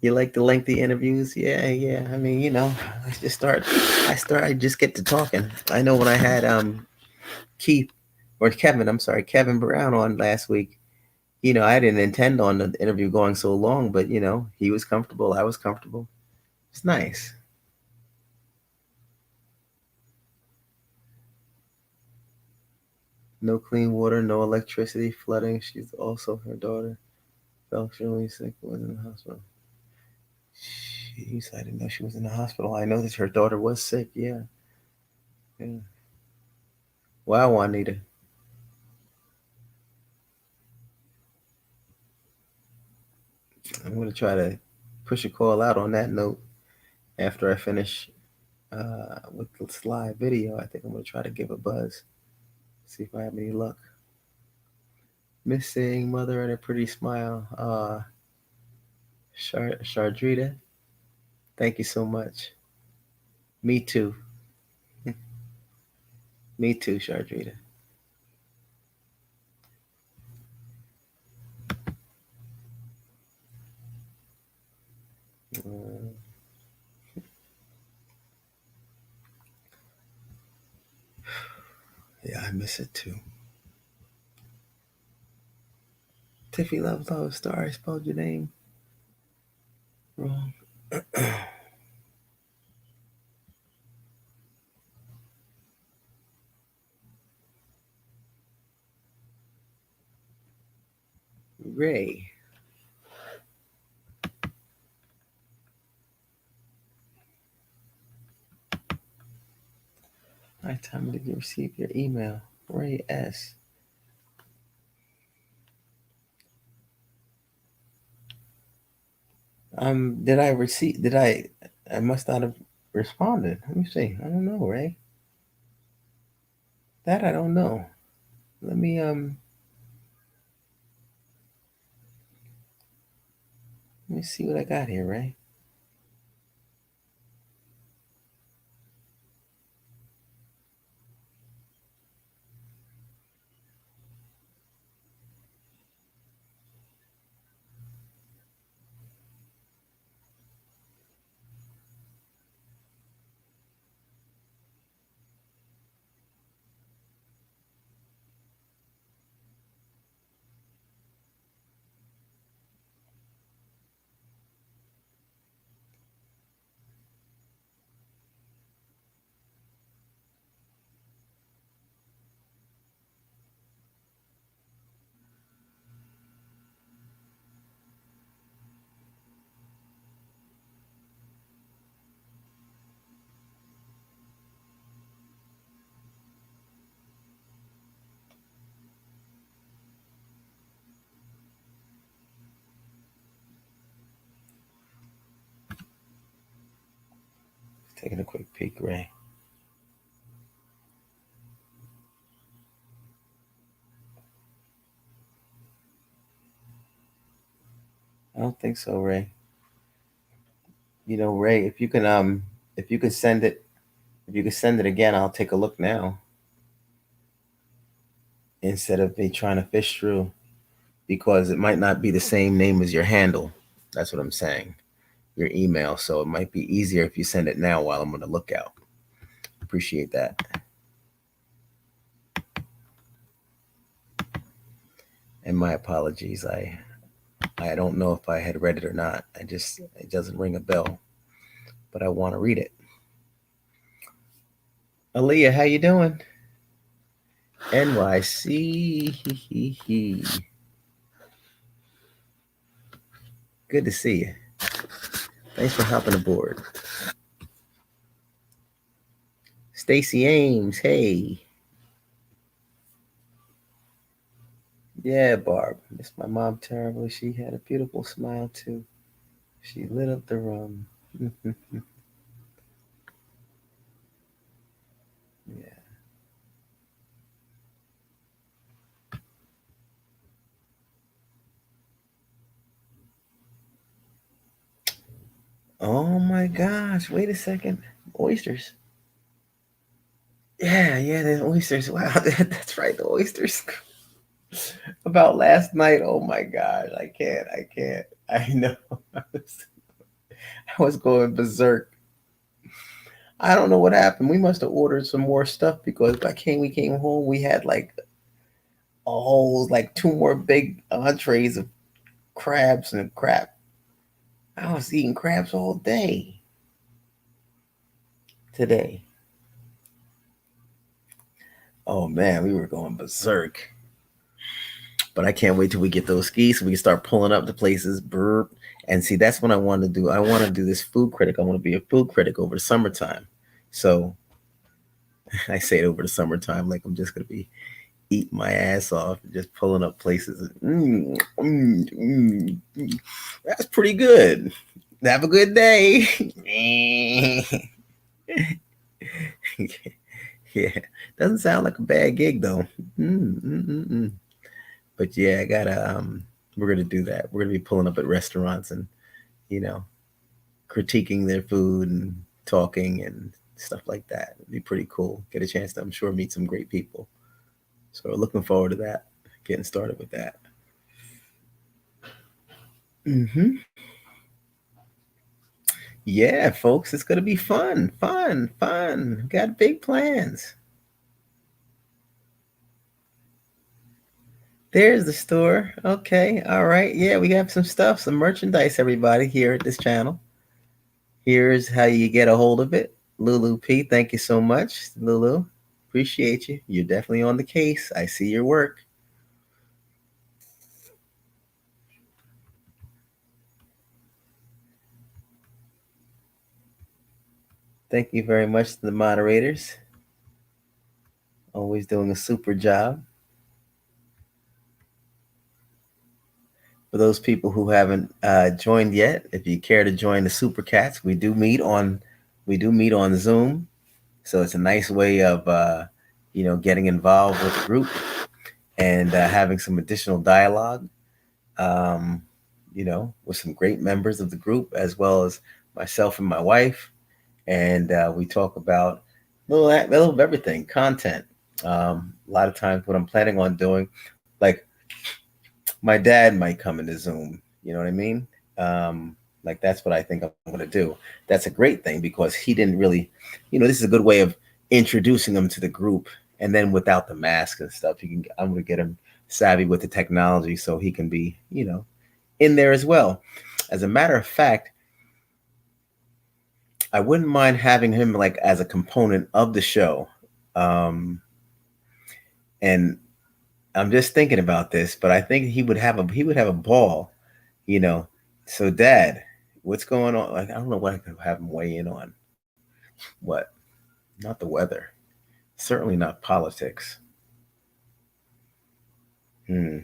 You like the lengthy interviews? Yeah, yeah. I mean, I just start. I just get to talking. I know when I had Keith or Kevin. I'm sorry, Kevin Brown on last week. I didn't intend on the interview going so long, but he was comfortable. I was comfortable. It's nice. No clean water, no electricity, flooding. She's also her daughter. Felt really sick, was in the hospital. Jeez, I didn't know she was in the hospital. I know that her daughter was sick. Yeah. Yeah. Wow, Juanita. I'm gonna try to push a call out on that note after I finish with this live video. I think I'm gonna try to give a buzz, see if I have any luck. Missing mother and a pretty smile. Chardrita, thank you so much. Me too. Me too, Chardrita. Uh, yeah, I miss it too. Tiffy loves love star. I spelled your name wrong. Ray. What time did you receive your email? Ray S. Did I receive? Did I? I must not have responded. Let me see. I don't know, Ray. That I don't know. Let me see what I got here, right? Taking a quick peek, Ray. I don't think so, Ray. Ray, if you could send it, if you could send it again, I'll take a look now instead of me trying to fish through because it might not be the same name as your handle. That's what I'm saying. Your email, so it might be easier if you send it now while I'm on the lookout. Appreciate that. And my apologies. I don't know if I had read it or not. It doesn't ring a bell, but I want to read it. Aaliyah, how you doing? NYC. Good to see you. Thanks for hopping aboard. Stacy Ames, hey. Yeah, Barb. Miss my mom terribly. She had a beautiful smile too. She lit up the room. Yeah. Oh my gosh. Wait a second. Oysters. Yeah, yeah, the oysters. Wow, that's right, the oysters. About last night. Oh my god, I can't. I can't. I know. I was going berserk. I don't know what happened. We must have ordered some more stuff because we came home, we had like a whole like two more big entrees of crabs and crap. I was eating crabs all day today. Oh man, we were going berserk. But I can't wait till we get those skis so we can start pulling up the places. Burp. And see, that's what I want to do. I want to do this food critic. I want to be a food critic over the summertime. So I say it over the summertime like I'm just going to be eating my ass off, just pulling up places. That's pretty good. Have a good day. Yeah, doesn't sound like a bad gig though. Mm, mm, mm, mm. But yeah, I gotta. We're gonna do that. We're gonna be pulling up at restaurants and you know critiquing their food and talking and stuff like that. It'd be pretty cool. Get a chance to, I'm sure, meet some great people. So looking forward to that. Getting started with that. Hmm. Yeah, folks, it's gonna be fun, fun, fun. Got big plans. There's the store. Okay, all right. Yeah, we got some stuff, some merchandise, everybody, here at this channel. Here's how you get a hold of it. Lulu P, thank you so much. Lulu, appreciate you. You're definitely on the case. I see your work. Thank you very much to the moderators. Always doing a super job. For those people who haven't joined yet, if you care to join the Super Cats, we do meet on Zoom. So it's a nice way of getting involved with the group and having some additional dialogue, um, with some great members of the group, as well as myself and my wife. And we talk about a little of everything, content. A lot of times, what I'm planning on doing, like my dad might come into Zoom. You know what I mean? Like that's what I think I'm going to do. That's a great thing because he didn't really, this is a good way of introducing him to the group, and then without the mask and stuff, I'm going to get him savvy with the technology so he can be, in there as well. As a matter of fact, I wouldn't mind having him like as a component of the show. Um, and I'm just thinking about this, but I think he would have a ball, you know. So, Dad, what's going on? Like, I don't know what I could have him weigh in on. What? Not the weather. Certainly not politics. Hmm.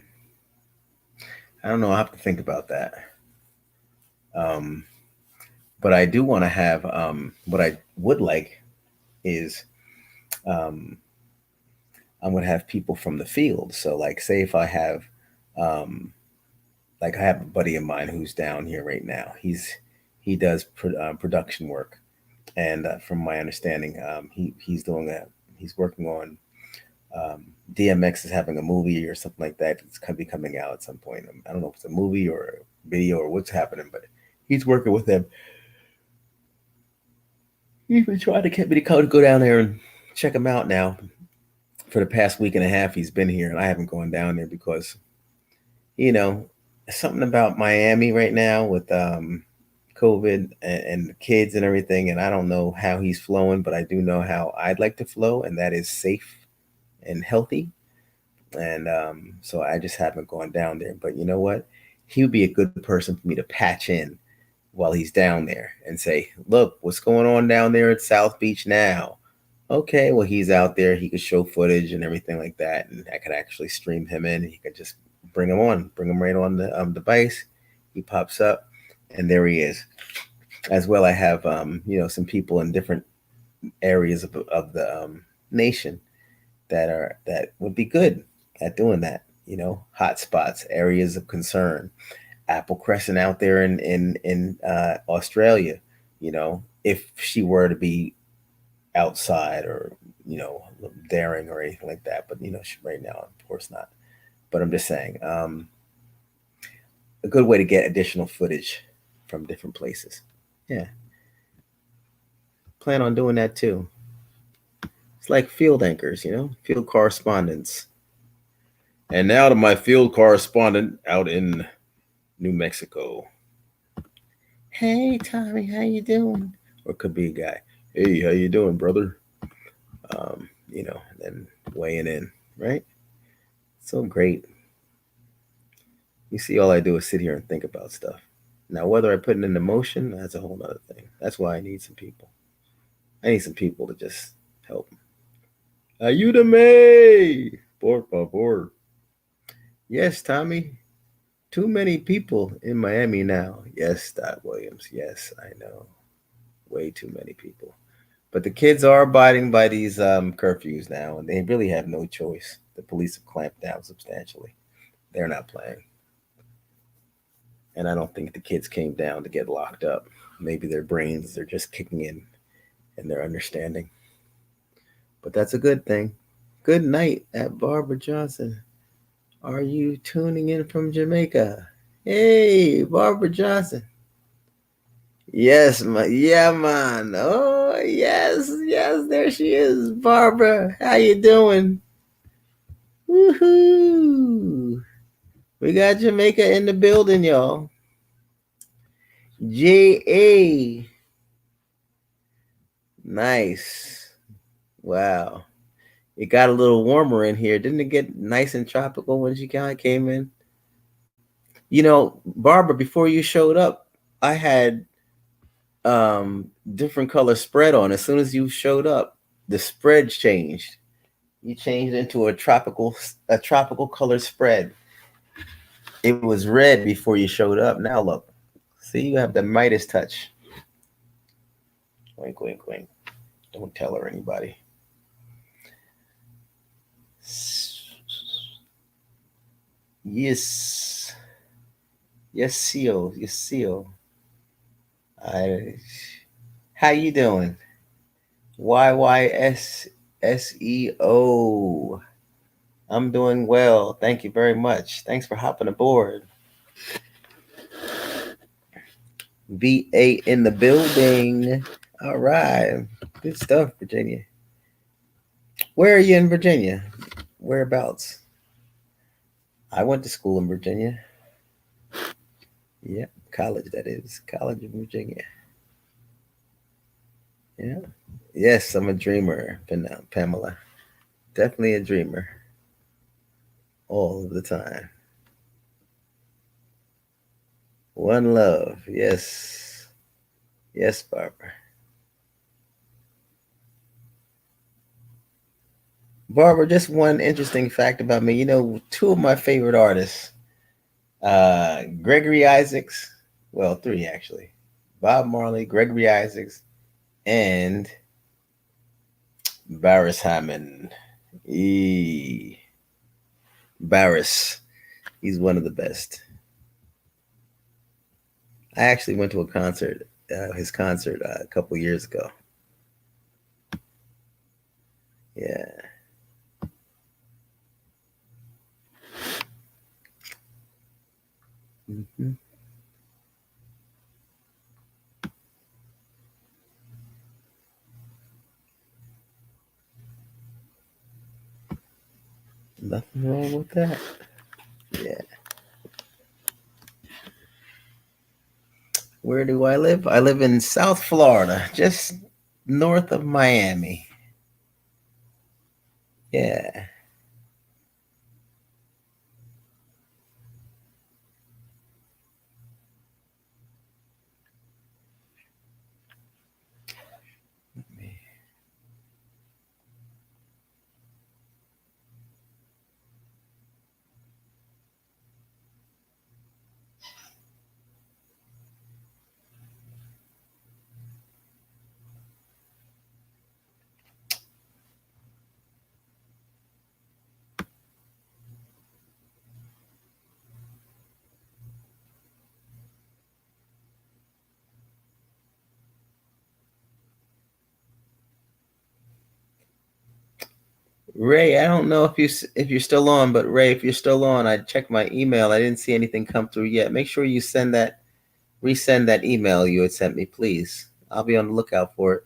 I don't know. I'll have to think about that. Um, but I do want to have. What I would like is um, I'm going to have people from the field. So, like, say if I have, um, like, I have a buddy of mine who's down here right now. He does production work, and from my understanding, he's working on DMX is having a movie or something like that. It's going to be coming out at some point. I don't know if it's a movie or a video or what's happening, but he's working with them. He's been trying to get me to go down there and check him out now. For the past week and a half, he's been here, and I haven't gone down there because you know something about Miami right now with COVID and the kids and everything. And I don't know how he's flowing, but I do know how I'd like to flow, and that is safe and healthy. And so I just haven't gone down there. But you know what? He would be a good person for me to patch in while he's down there and say, "Look, what's going on down there at South Beach now?" Okay, well, he's out there. He could show footage and everything like that, and I could actually stream him in. He could just bring him right on the device. He pops up, and there he is. As well, I have some people in different areas of the nation that would be good at doing that. Hot spots, areas of concern. Apple Crescent out there in Australia. If she were to be outside or daring or anything like that, but right now, of course not. But I'm just saying, a good way to get additional footage from different places. Yeah, plan on doing that too. It's like field anchors, field correspondents. And now to my field correspondent out in New Mexico. Hey, Tommy, how you doing? Or it could be a guy. Hey, how you doing, brother? Then weighing in, right? So great. You see, all I do is sit here and think about stuff. Now, whether I put it into motion, that's a whole other thing. That's why I need some people. I need some people to just help. Ayúdame, por favor. Yes, Tommy. Too many people in Miami now. Yes, Dot Williams. Yes, I know. Way too many people. But the kids are abiding by these curfews now, and they really have no choice. The police have clamped down substantially. They're not playing. And I don't think the kids came down to get locked up. Maybe their brains are just kicking in and they're understanding. But that's a good thing. Good night at Barbara Johnson. Are you tuning in from Jamaica? Hey, Barbara Johnson. Yes, yeah, man. Oh, yes, yes, there she is. Barbara, how you doing? Woohoo! We got Jamaica in the building, y'all. J.A. Nice. Wow. It got a little warmer in here. Didn't it get nice and tropical when she kind of came in? Barbara, before you showed up, I had different color spread on. As soon as you showed up, the spread changed. You changed into a tropical color spread. It was red before you showed up. Now look. See, you have the Midas touch. Wink, wink, wink. Don't tell her anybody. Yes. Yes, CEO. Yes, CEO. I, how you doing? YYSSEO. I'm doing well. Thank you very much. Thanks for hopping aboard. VA in the building. All right. Good stuff, Virginia. Where are you in Virginia? Whereabouts? I went to school in Virginia. Yeah, college that is. College of Virginia. Yeah. Yes, I'm a dreamer, Pamela. Definitely a dreamer. All of the time. One love. Yes. Yes, Barbara. Barbara, just one interesting fact about me. Two of my favorite artists, Gregory Isaacs, well, three actually. Bob Marley, Gregory Isaacs, and Barris Hammond. E. Barris. He's one of the best. I actually went to a concert, his concert a couple years ago. Yeah. Hmm. Nothing wrong with that. Yeah. Where do I live? I live in South Florida, just north of Miami. Yeah. Ray, I don't know if you're still on, but Ray, if you're still on, I checked my email. I didn't see anything come through yet. Make sure you resend that email you had sent me, please. I'll be on the lookout for it.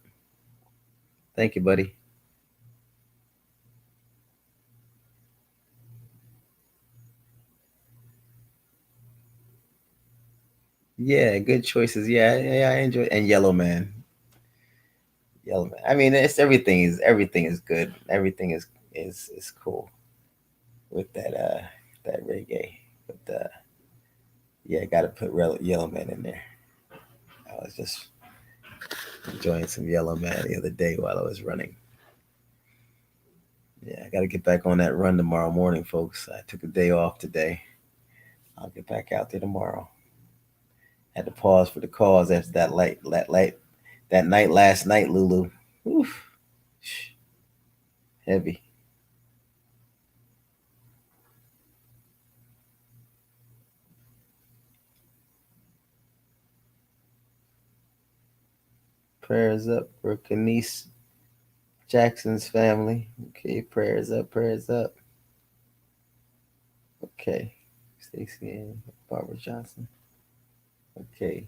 Thank you, buddy. Yeah, good choices. Yeah, yeah, I enjoy and Yellow Man. Yellow Man. I mean, it's everything is good. Everything is cool with that reggae. But yeah, got to put Yellow Man in there. I was just enjoying some Yellow Man the other day while I was running. Yeah, I got to get back on that run tomorrow morning, folks. I took a day off today. I'll get back out there tomorrow. Had to pause for the cause after that night last night, Lulu. Oof, heavy. Prayers up for Kenise Jackson's family. Okay, prayers up, prayers up. Okay, Stacy and Barbara Johnson. Okay,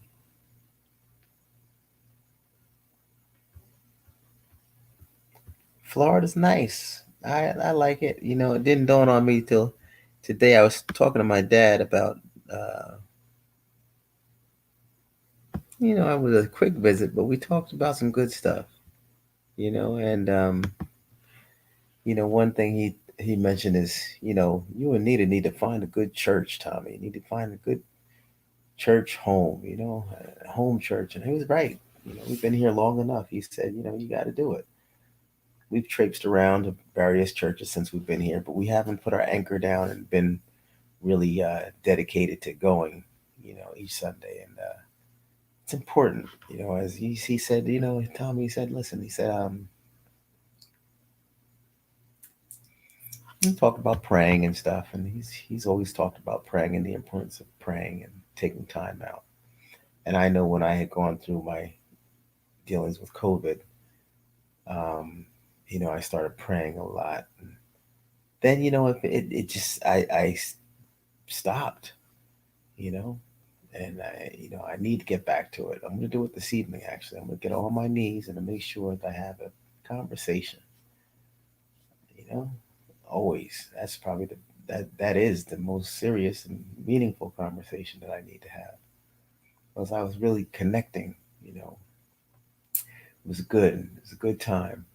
Florida's nice. I like it. It didn't dawn on me till today. I was talking to my dad about. It was a quick visit, but we talked about some good stuff. And one thing he mentioned is, you and Nita need to find a good church, Tommy. You need to find a good church home, a home church. And he was right. We've been here long enough. He said, you got to do it. We've traipsed around to various churches since we've been here, but we haven't put our anchor down and been really dedicated to going, each Sunday. And it's important, as he said, Tommy, he said, listen, he said, talked about praying and stuff, and he's always talked about praying and the importance of praying and taking time out. And I know when I had gone through my dealings with COVID, um, I started praying a lot. And then if it just stopped, you know, and I need to get back to it. I'm gonna do it this evening. Actually, I'm gonna get on my knees and to make sure that I have a conversation. You know, always. That's probably that is the most serious and meaningful conversation that I need to have because I was really connecting. You know, it was good. It was a good time.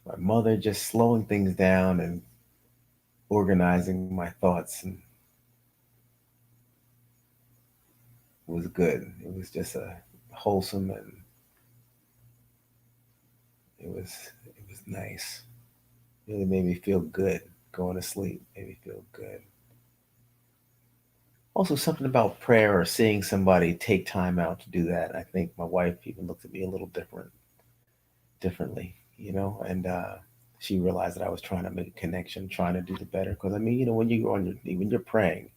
My mother just slowing things down and organizing my thoughts, and it was good. It was just a wholesome, and it was nice. Really made me feel good. Going to sleep made me feel good. Also, something about prayer or seeing somebody take time out to do that. I think my wife even looked at me a little differently, and she realized that I was trying to make a connection, trying to do the better. Because I mean, when you're praying,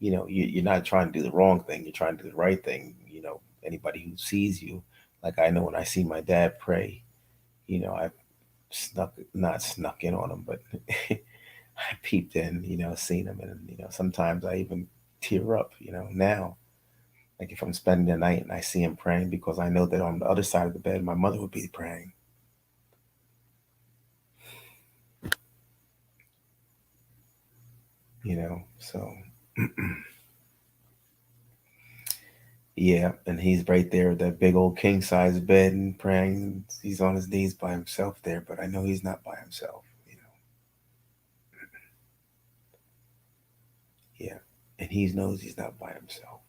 you're not trying to do the wrong thing. You're trying to do the right thing. Anybody who sees you, like I know when I see my dad pray, I not snuck in on him, but I peeped in, seen him, and sometimes I even tear up, now. Like if I'm spending the night and I see him praying because I know that on the other side of the bed my mother would be praying, So yeah, and he's right there at that big old king size bed and praying. He's on his knees by himself there, but I know he's not by himself. Yeah, and he knows he's not by himself.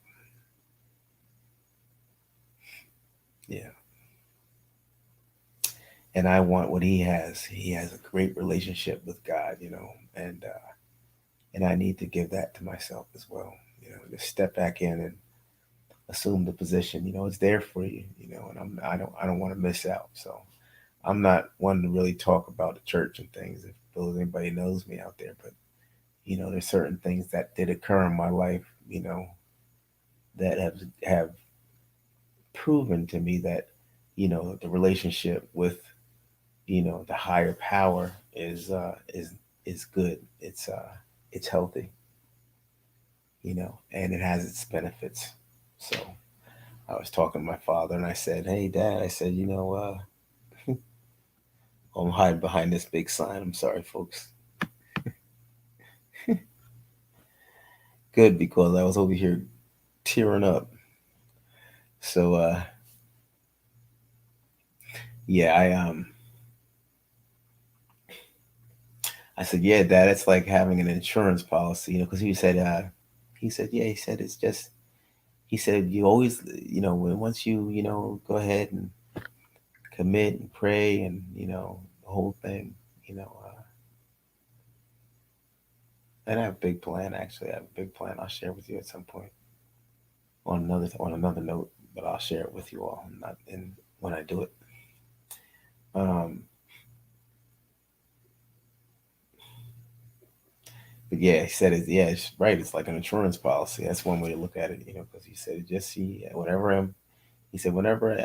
Yeah, and I want what he has. He has a great relationship with God, and I need to give that to myself as well. Just step back in and assume the position. It's there for you. And I don't want to miss out. So I'm not one to really talk about the church and things if anybody knows me out there, but there's certain things that did occur in my life, that have proven to me that the relationship with the higher power is good. It's healthy, and it has its benefits. So I was talking to my father and I said, "Hey, Dad," I said, I'm hiding behind this big sign. I'm sorry, folks. Good because I was over here tearing up. So yeah, I said, "Yeah, Dad, it's like having an insurance policy, because he said, yeah, he said it's just, he said you always, once you, go ahead and commit and pray and the whole thing, you know, uh, and I have a big plan. Actually, I have a big plan. I'll share with you at some point on another note, but I'll share it with you all, not in when I do it. Um, but yeah, he said it. Yeah, it's right. It's like an insurance policy. That's one way to look at it, because he said just see whenever he said whenever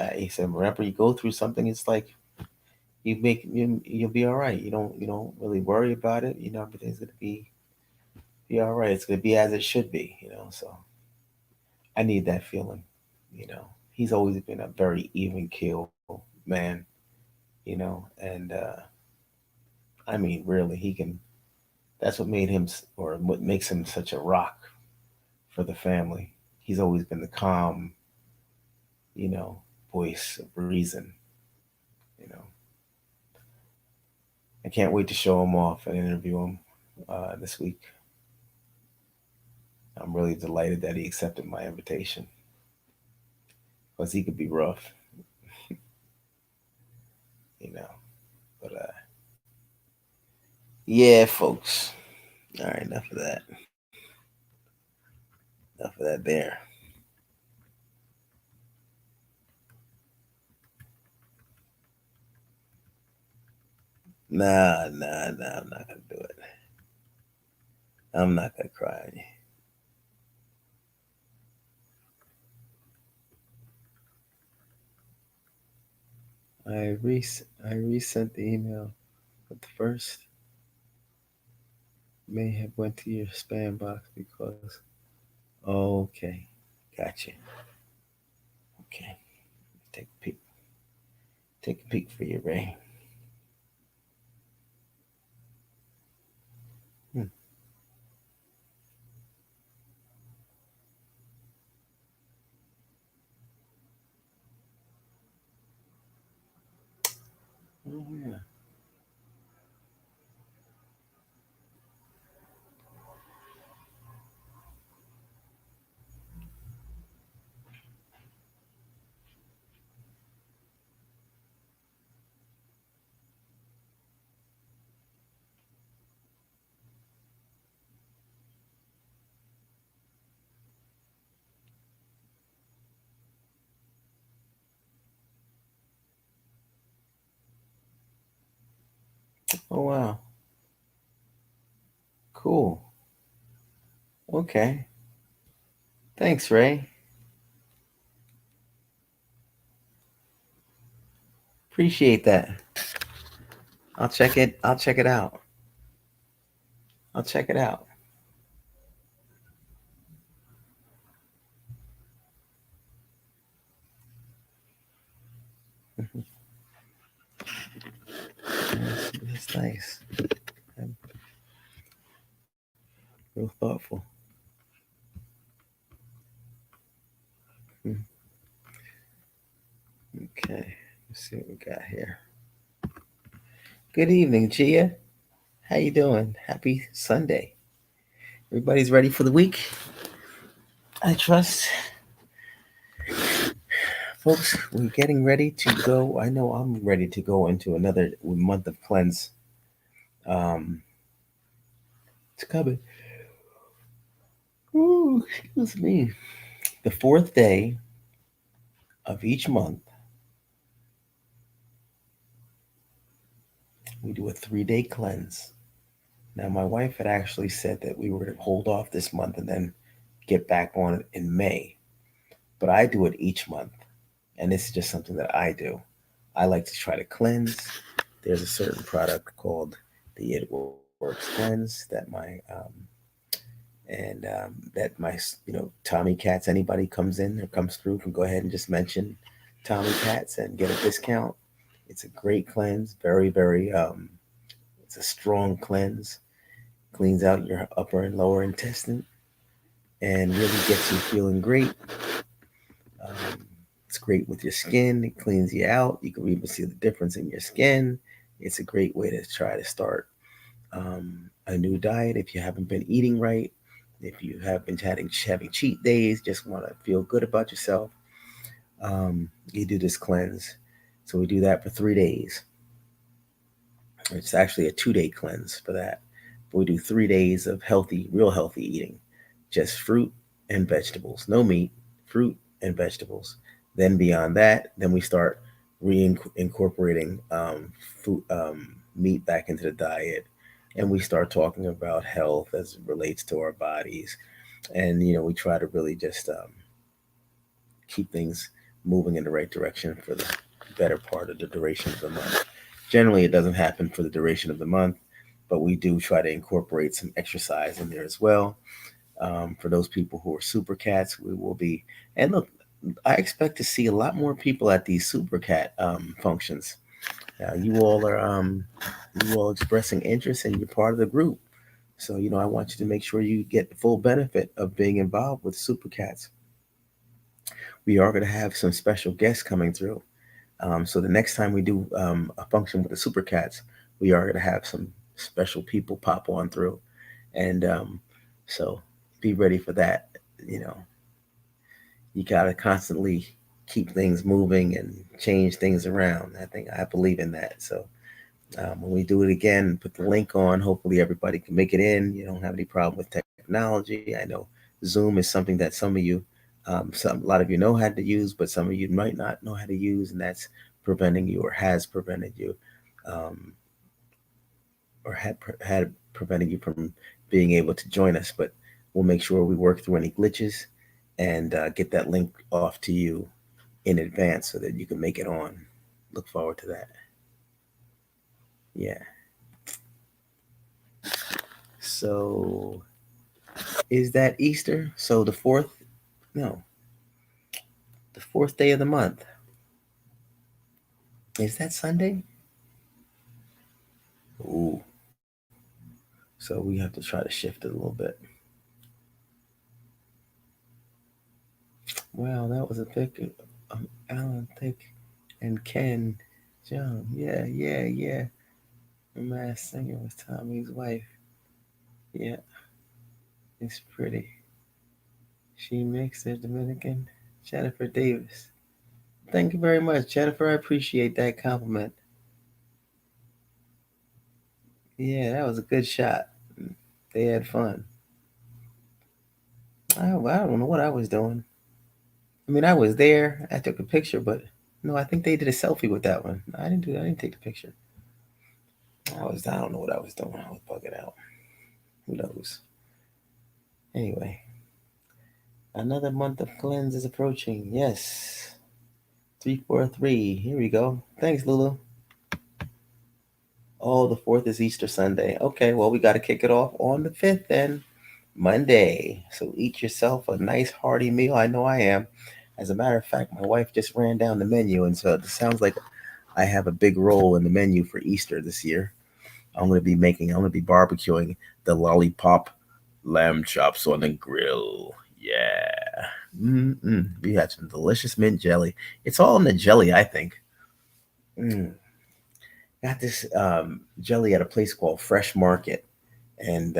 you go through something, it's like you'll be all right. You don't really worry about it. Everything's gonna be all right. It's gonna be as it should be. So I need that feeling. You know, he's always been a very even keel man. And I mean, really, he can. That's what made him, or what makes him such a rock for the family. He's always been the calm, you know, voice of reason. You know, I can't wait to show him off and interview him this week. I'm really delighted that he accepted my invitation because he could be rough, you know. But yeah, folks. All right, enough of that. Enough of that there. Nah, nah, nah. I'm not gonna do it. I'm not gonna cry on you. I resent the email, but the first may have went to your spam box because. Okay, gotcha. Okay, take a peek. Take a peek for you, Ray. Hmm. Oh yeah. Oh wow. Cool. Okay. Thanks, Ray. Appreciate that. I'll check it. I'll check it out. I'll check it out. That's nice. I'm real thoughtful. Hmm. Okay. Let's see what we got here. Good evening, Gia. How you doing? Happy Sunday. Everybody's ready for the week. I trust, folks. We're getting ready to go. I know I'm ready to go into another month of cleanse. Um, it's coming. Ooh, excuse me. The fourth day of each month, we do a 3 day cleanse. Now, my wife had actually said that we were to hold off this month and then get back on it in May. But I do it each month, and this is just something that I do. I like to try to cleanse. There's a certain product called the It Works cleanse that my Tommy Cats, anybody comes in or comes through can go ahead and just mention Tommy Cats and get a discount. It's a great cleanse, very very. It's a strong cleanse, cleans out your upper and lower intestine, and really gets you feeling great. Um, it's great with your skin. It cleans you out. You can even see the difference in your skin. It's a great way to try to start a new diet if you haven't been eating right. If you have been having cheat days, just want to feel good about yourself, you do this cleanse. So we do that for 3 days. It's actually a 2 day cleanse for that. But we do 3 days of healthy, real healthy eating, just fruit and vegetables, no meat, fruit and vegetables. Then beyond that, then we start reincorporating food, meat back into the diet, and we start talking about health as it relates to our bodies. And we try to really just keep things moving in the right direction for the better part of the duration of the month. Generally, it doesn't happen for the duration of the month, but we do try to incorporate some exercise in there as well. For those people who are super cats, we will be. And look, I expect to see a lot more people at these super cat functions. You all expressing interest, and you're part of the group. So I want you to make sure you get the full benefit of being involved with super cats. We are going to have some special guests coming through. So the next time we do a function with the super cats, we are going to have some special people pop on through, and so be ready for that. You know, you got to constantly keep things moving and change things around. I believe in that. So when we do it again, put the link on. Hopefully everybody can make it in. You don't have any problem with technology. I know Zoom is something that some of you, a lot of you know how to use, but some of you might not know how to use, and that's preventing you or has prevented you um, or had prevented you from being able to join us. But we'll make sure we work through any glitches and get that link off to you in advance so that you can make it on. Look forward to that. Yeah. So is that Easter? So the fourth? No, the fourth day of the month. Is that Sunday? Ooh. So we have to try to shift it a little bit. Wow, that was a pic of Alan Thick and Ken John. Yeah, yeah, yeah. The masked singer was Tommy's wife. Yeah, it's pretty. She mixed it Dominican. Jennifer Davis. Thank you very much, Jennifer. I appreciate that compliment. Yeah, that was a good shot. They had fun. I don't know what I was doing. I mean, I was there. I took a picture, but no, I think they did a selfie with that one. I didn't do that. I didn't take the picture. I don't know what I was doing. I was bugging out. Who knows? Anyway, another month of cleanse is approaching. Yes. 343. Here we go. Thanks, Lulu. Oh, the fourth is Easter Sunday. Okay, well, we got to kick it off on the fifth then, Monday. So eat yourself a nice hearty meal. I know I am. As a matter of fact, my wife just ran down the menu, and so it sounds like I have a big role in the menu for Easter this year. I'm going to be barbecuing the lollipop lamb chops on the grill. Yeah. We had some delicious mint jelly. It's all in the jelly, I think. Mm. Got this jelly at a place called Fresh Market, and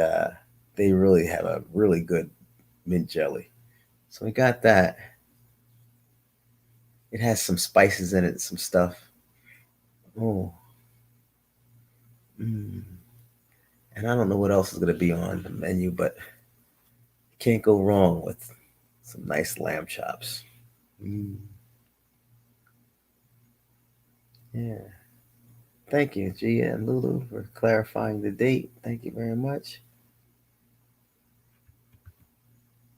they really have a really good mint jelly. So we got that. It has some spices in it, some stuff. Oh, mm. And I don't know what else is going to be on the menu, but you can't go wrong with some nice lamb chops. Mm. Yeah. Thank you, Gia and Lulu, for clarifying the date. Thank you very much.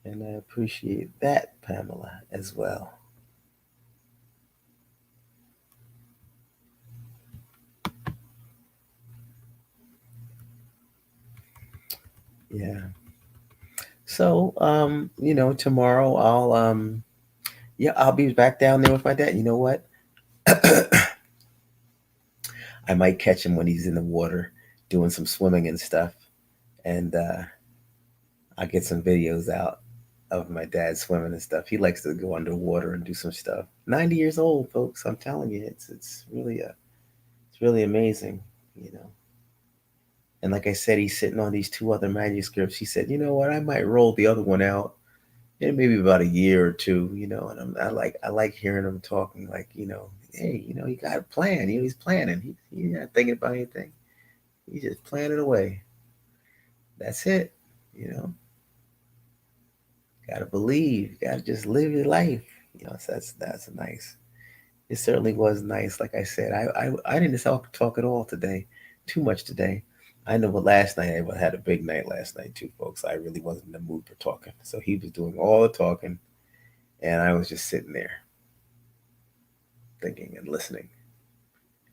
And I appreciate that, Pamela, as well. Yeah. So, tomorrow I'll be back down there with my dad. You know what? I might catch him when he's in the water doing some swimming and stuff, and I'll get some videos out of my dad swimming and stuff. He likes to go underwater and do some stuff. 90 years old, folks. I'm telling you, it's really amazing, you know. And like I said, he's sitting on these two other manuscripts. He said, you know what? I might roll the other one out in maybe about a year or two, And I like hearing him talking, like, hey, you got a plan. He's planning. He's not thinking about anything. He's just planning away. That's it. You know, gotta believe. Gotta just live your life. So that's nice. It certainly was nice. Like I said, I didn't talk at all today, too much today. I know, but last night I had a big night last night too, folks. I really wasn't in the mood for talking, so he was doing all the talking, and I was just sitting there thinking and listening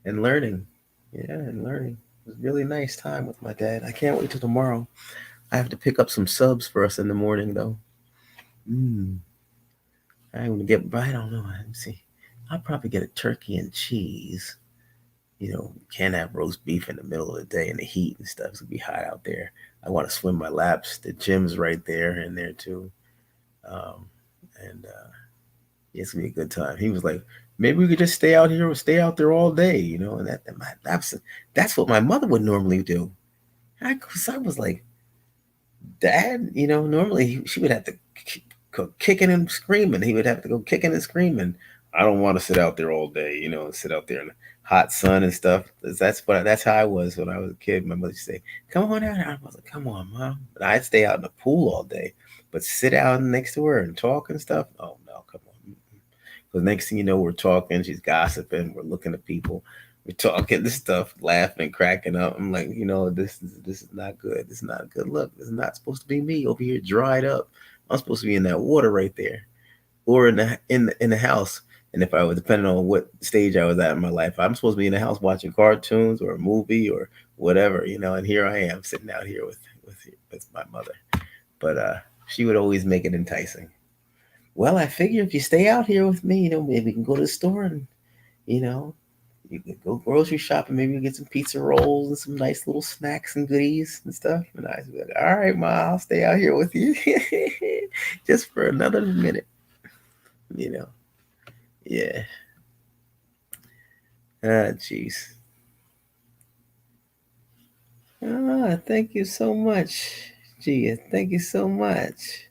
and learning. Yeah, and learning. It was a really nice time with my dad. I can't wait till tomorrow. I have to pick up some subs for us in the morning though. Mm, I'm gonna get. I don't know. Let me see. I'll probably get a turkey and cheese. Can't have roast beef in the middle of the day in the heat and stuff. It's gonna be hot out there. I want to swim my laps. The gym's right there and there too. Um, and yeah, it's gonna be a good time. He was like, maybe we could just stay out here or stay out there all day, And that's what my mother would normally do. I was like, Dad, normally she would have to go kicking and screaming. He would have to go kicking and screaming. I don't want to sit out there all day, and sit out there in the hot sun and stuff. That's how I was when I was a kid. My mother would say, "Come on out." I was like, "Come on, Mom." But I'd stay out in the pool all day, but sit out next to her and talk and stuff. Oh no, come on. Because next thing you know, we're talking. She's gossiping. We're looking at people. We're talking this stuff, laughing, cracking up. I'm like, this is not good. This is not a good look. This is not supposed to be me over here dried up. I'm supposed to be in that water right there, or in the house. And if I was depending on what stage I was at in my life, I'm supposed to be in the house watching cartoons or a movie or whatever. And here I am sitting out here with my mother. But she would always make it enticing. Well, I figure if you stay out here with me, maybe we can go to the store and you know you can go grocery shopping. Maybe we get some pizza rolls and some nice little snacks and goodies and stuff. And I'd be like, all right, Ma, I'll stay out here with you just for another minute. You know, yeah. Ah, jeez. Ah, thank you so much, Gia. Thank you so much.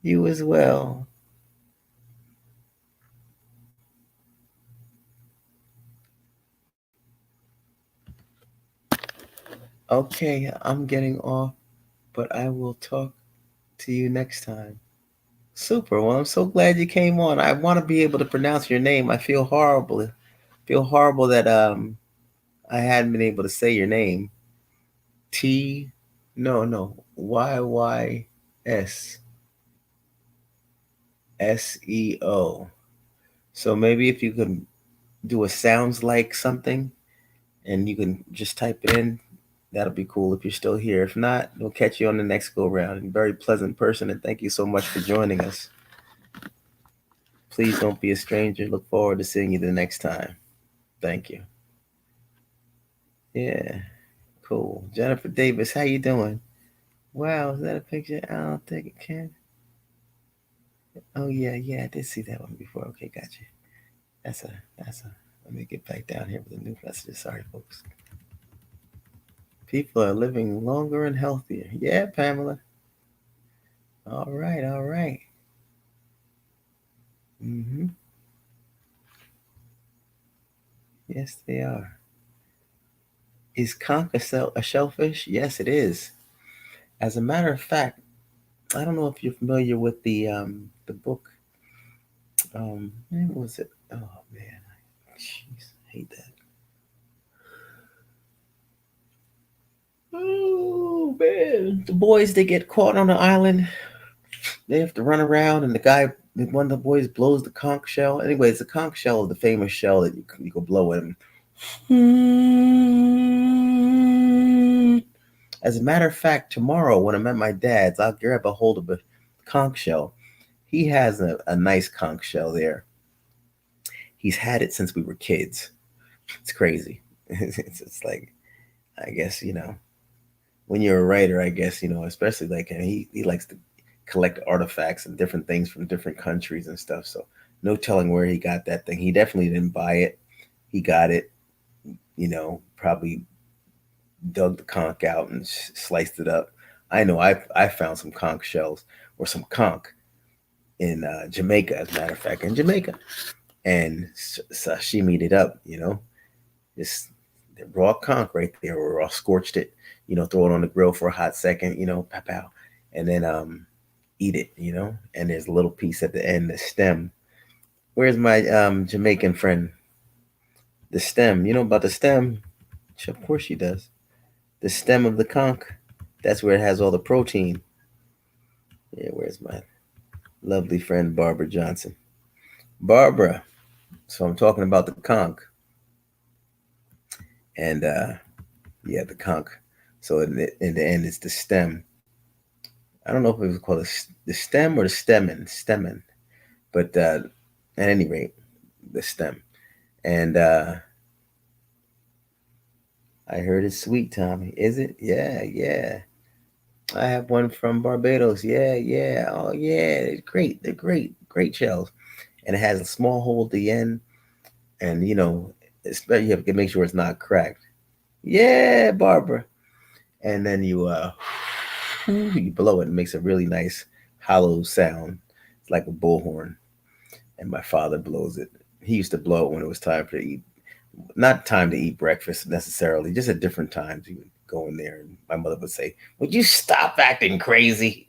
You as well. Okay, I'm getting off, but I will talk to you next time. Super. Well, I'm so glad you came on. I want to be able to pronounce your name. I feel horrible. Feel horrible that I hadn't been able to say your name. T no, YYSSEO. So maybe if you could do a sounds like something and you can just type it in, that'll be cool if you're still here. If not, we'll catch you on the next go round. And very pleasant person, and thank you so much for joining us. Please don't be a stranger. Look forward to seeing you the next time. Thank you. Yeah, cool. Jennifer Davis, how you doing? Wow, is that a picture? I don't think it can. Oh yeah, I did see that one before. Okay, gotcha. That's a. Let me get back down here with the new messages. Sorry, folks. People are living longer and healthier. Yeah, Pamela. All right, all right. Mm-hmm. Yes, they are. Is conch a shellfish? Yes, it is. As a matter of fact, I don't know if you're familiar with the book. What was it? Oh man, jeez, I hate that. Oh man, the boys they get caught on the island. They have to run around, and one of the boys blows the conch shell. Anyways, the conch shell is the famous shell that you can blow in. As a matter of fact, tomorrow when I'm at my dad's, I'll grab a hold of a conch shell. He has a nice conch shell there. He's had it since we were kids. It's crazy. It's like I guess when you're a writer, I guess especially like he likes to collect artifacts and different things from different countries and stuff. So no telling where he got that thing. He definitely didn't buy it. He got it. Probably dug the conch out and sliced it up. I know I found some conch shells or some conch in Jamaica, as a matter of fact, in Jamaica, and sashimied it up. Just the raw conch right there, or raw scorched it. Throw it on the grill for a hot second. Pow pow, and then eat it. And there's a little piece at the end, the stem. Where's my Jamaican friend? The stem. You know about the stem? Of course she does. The stem of the conch. That's where it has all the protein. Yeah, where's my lovely friend Barbara Johnson? Barbara. So I'm talking about the conch, and yeah, the conch. So in the end, it's the stem. I don't know if it was called the stem or the stemmen, but at any rate, the stem. And I heard it's sweet, Tommy. Is it? Yeah, yeah. I have one from Barbados. Yeah, yeah. Oh, yeah. It's great. They're great. Great shells. And it has a small hole at the end. And, especially you have to make sure it's not cracked. Yeah, Barbara. And then you blow it and it makes a really nice hollow sound. It's like a bullhorn. And my father blows it. He used to blow it when it was time to eat. Not time to eat breakfast necessarily, just at different times. He would go in there and my mother would say, "Would you stop acting crazy?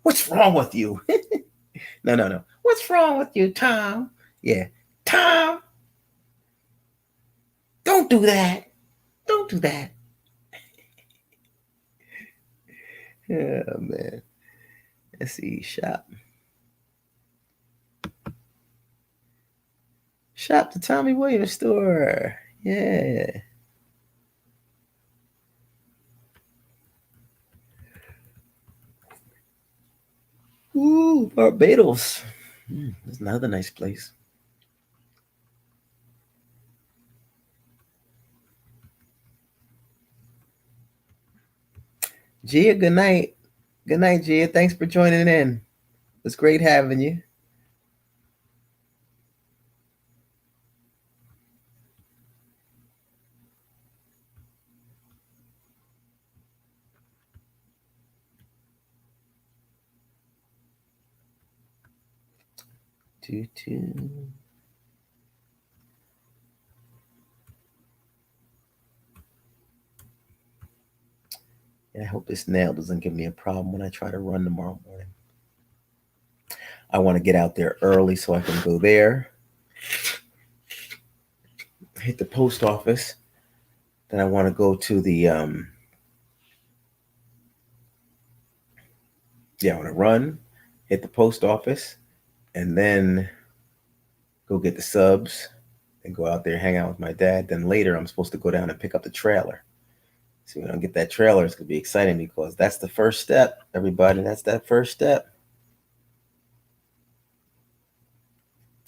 What's wrong with you?" No, no, no. What's wrong with you, Tom? Yeah. Tom, Don't do that. Don't do that. Yeah, man. Let's see. Shop the Tommy Williams store. Yeah. Ooh, Barbados. That's another nice place. Gia, good night. Good night, Gia. Thanks for joining in. It's great having you. Doo-doo. And I hope this nail doesn't give me a problem when I try to run tomorrow morning. I want to get out there early so I can go there, hit the post office. Then I want to go to the I want to run, hit the post office, and then go get the subs and go out there, hang out with my dad. Then later, I'm supposed to go down and pick up the trailer. So when I get that trailer, it's gonna be exciting because that's the first step, everybody. That's that first step.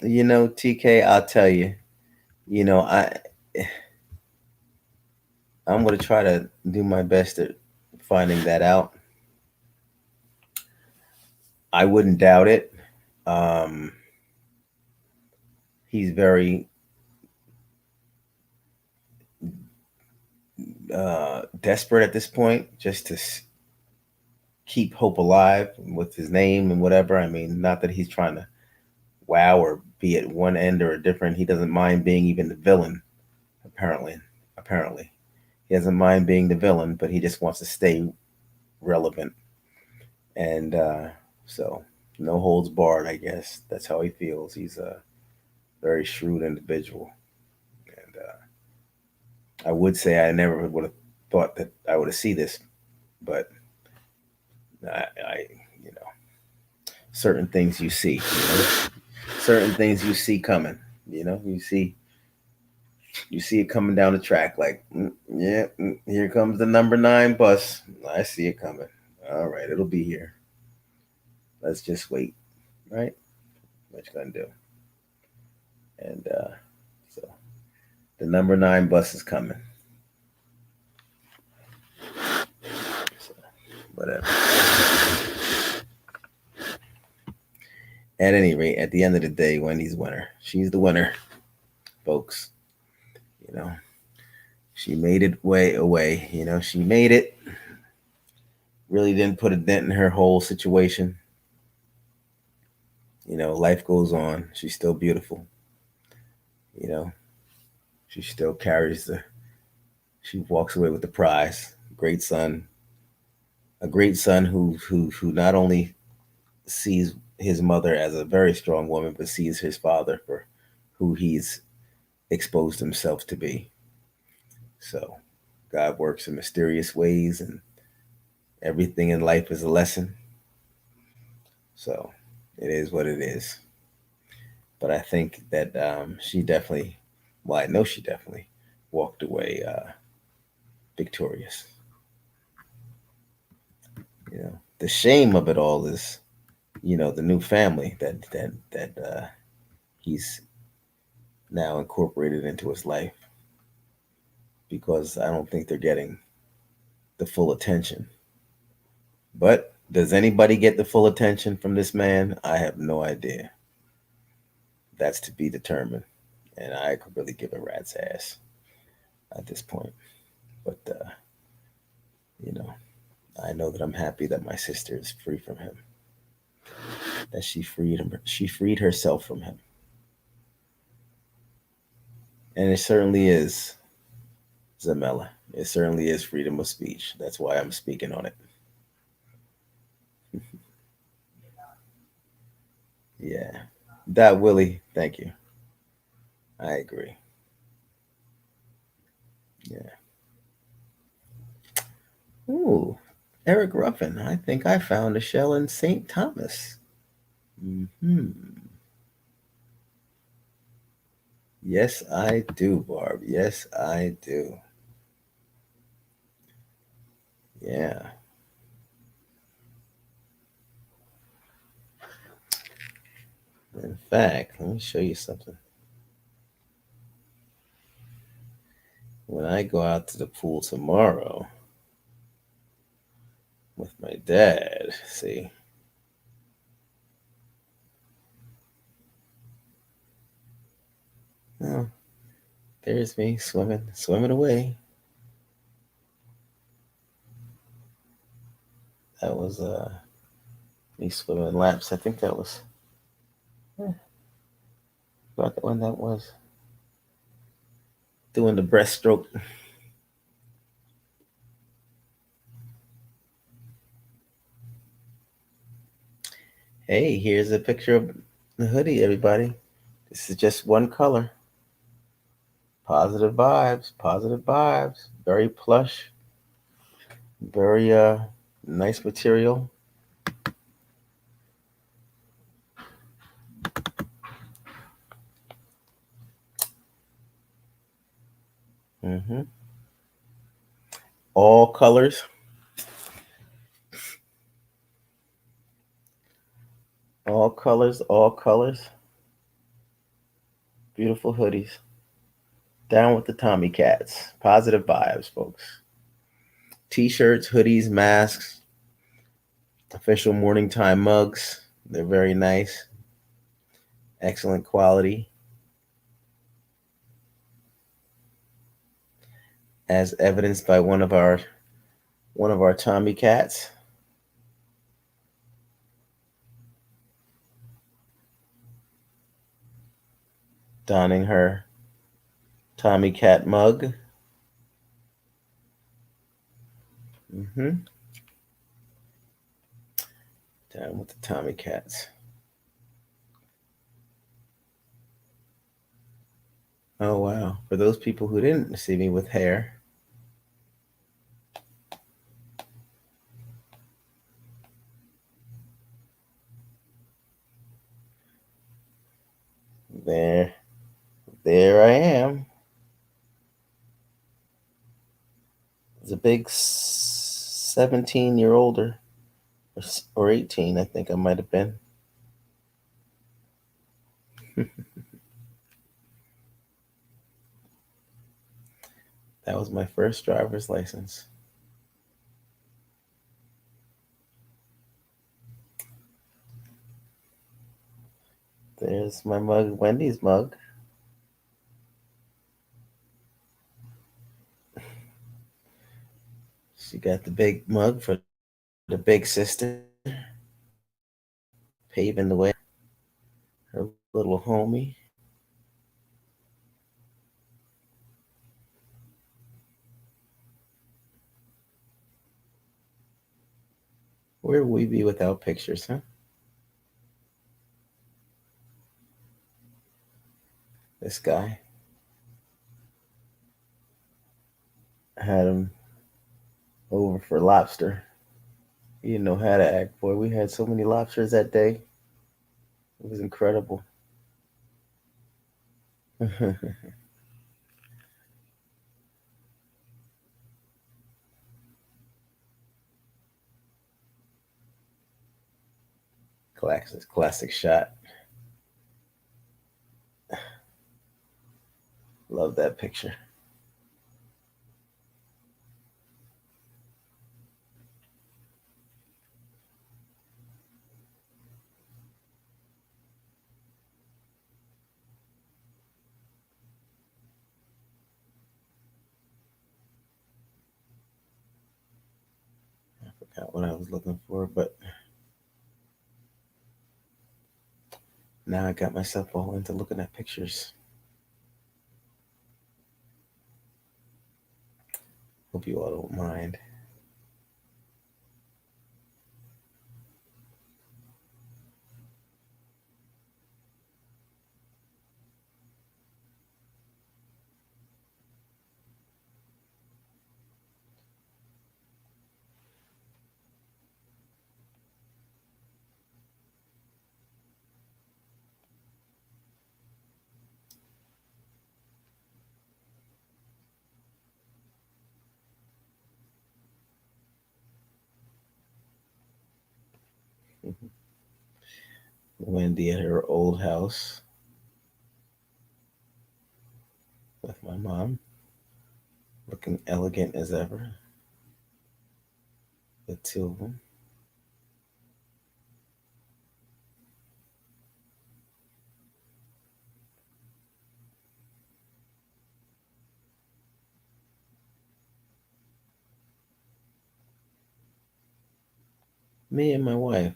TK, I'll tell you. You know, I'm gonna try to do my best at finding that out. I wouldn't doubt it. Um, he's very desperate at this point, just to keep hope alive with his name and whatever. I mean, not that he's trying to wow or be at one end or a different. He doesn't mind being even the villain. Apparently, he doesn't mind being the villain, but he just wants to stay relevant. And so, no holds barred. I guess that's how he feels. He's a very shrewd individual, and I would say I never would have thought that I would have seen this, but I you know, certain things you see, certain things you see coming. You see it coming down the track. Like, yeah, here comes the number 9 bus. I see it coming. All right, it'll be here. Let's just wait, right? What you gonna do? And so the number 9 bus is coming. So, whatever. At any rate, at the end of the day, Wendy's winner. She's the winner, folks. You know, she made it way away. She made it. Really didn't put a dent in her whole situation. Life goes on. She's still beautiful. You know, she still carries the. She walks away with the prize. Great son. A great son who not only sees his mother as a very strong woman, but sees his father for who he's exposed himself to be. So God works in mysterious ways, and everything in life is a lesson. So it is what it is. But I think that she definitely, well, I know she definitely walked away victorious. The shame of it all is, the new family that he's now incorporated into his life, because I don't think they're getting the full attention. But does anybody get the full attention from this man? I have no idea. That's to be determined. And I could really give a rat's ass at this point. But, you know, I know that I'm happy that my sister is free from him. That she freed him. She freed herself from him. And it certainly is, Zamella. It certainly is freedom of speech. That's why I'm speaking on it. Yeah. That Willie, thank you. I agree. Yeah. Ooh, Eric Ruffin. I think I found a shell in St. Thomas. Hmm. Yes, I do, Barb. Yes, I do. Yeah. In fact, let me show you something. When I go out to the pool tomorrow with my dad, see, oh, there's me swimming away. That was me swimming laps. I think that was about when that was doing the breaststroke. Hey, here's a picture of the hoodie, everybody. This is just one color. Positive vibes, positive vibes. Very plush, very nice material. Hmm. All colors, all colors, all colors. Beautiful hoodies. Down with the Tommy Cats. Positive vibes, folks. T-shirts, hoodies, masks, official morning time mugs. They're very nice. Excellent quality. As evidenced by one of our Tommy Cats donning her Tommy Cat mug. Hmm. Down with the Tommy Cats. Oh wow. For those people who didn't see me with hair, there there I am. It's a big 17-year older or 18, I think I might have been. That was my first driver's license. There's my mug, Wendy's mug. She got the big mug for the big sister, paving the way. Her little homie. Where would we be without pictures, huh? This guy had him over for lobster. He didn't know how to act, boy. We had so many lobsters that day. It was incredible. Classic shot. Love that picture. Forgot what I was looking for, but now I got myself all into looking at pictures. Hope you all don't mind. Wendy at her old house with my mom, looking elegant as ever. The two of them. Me and my wife.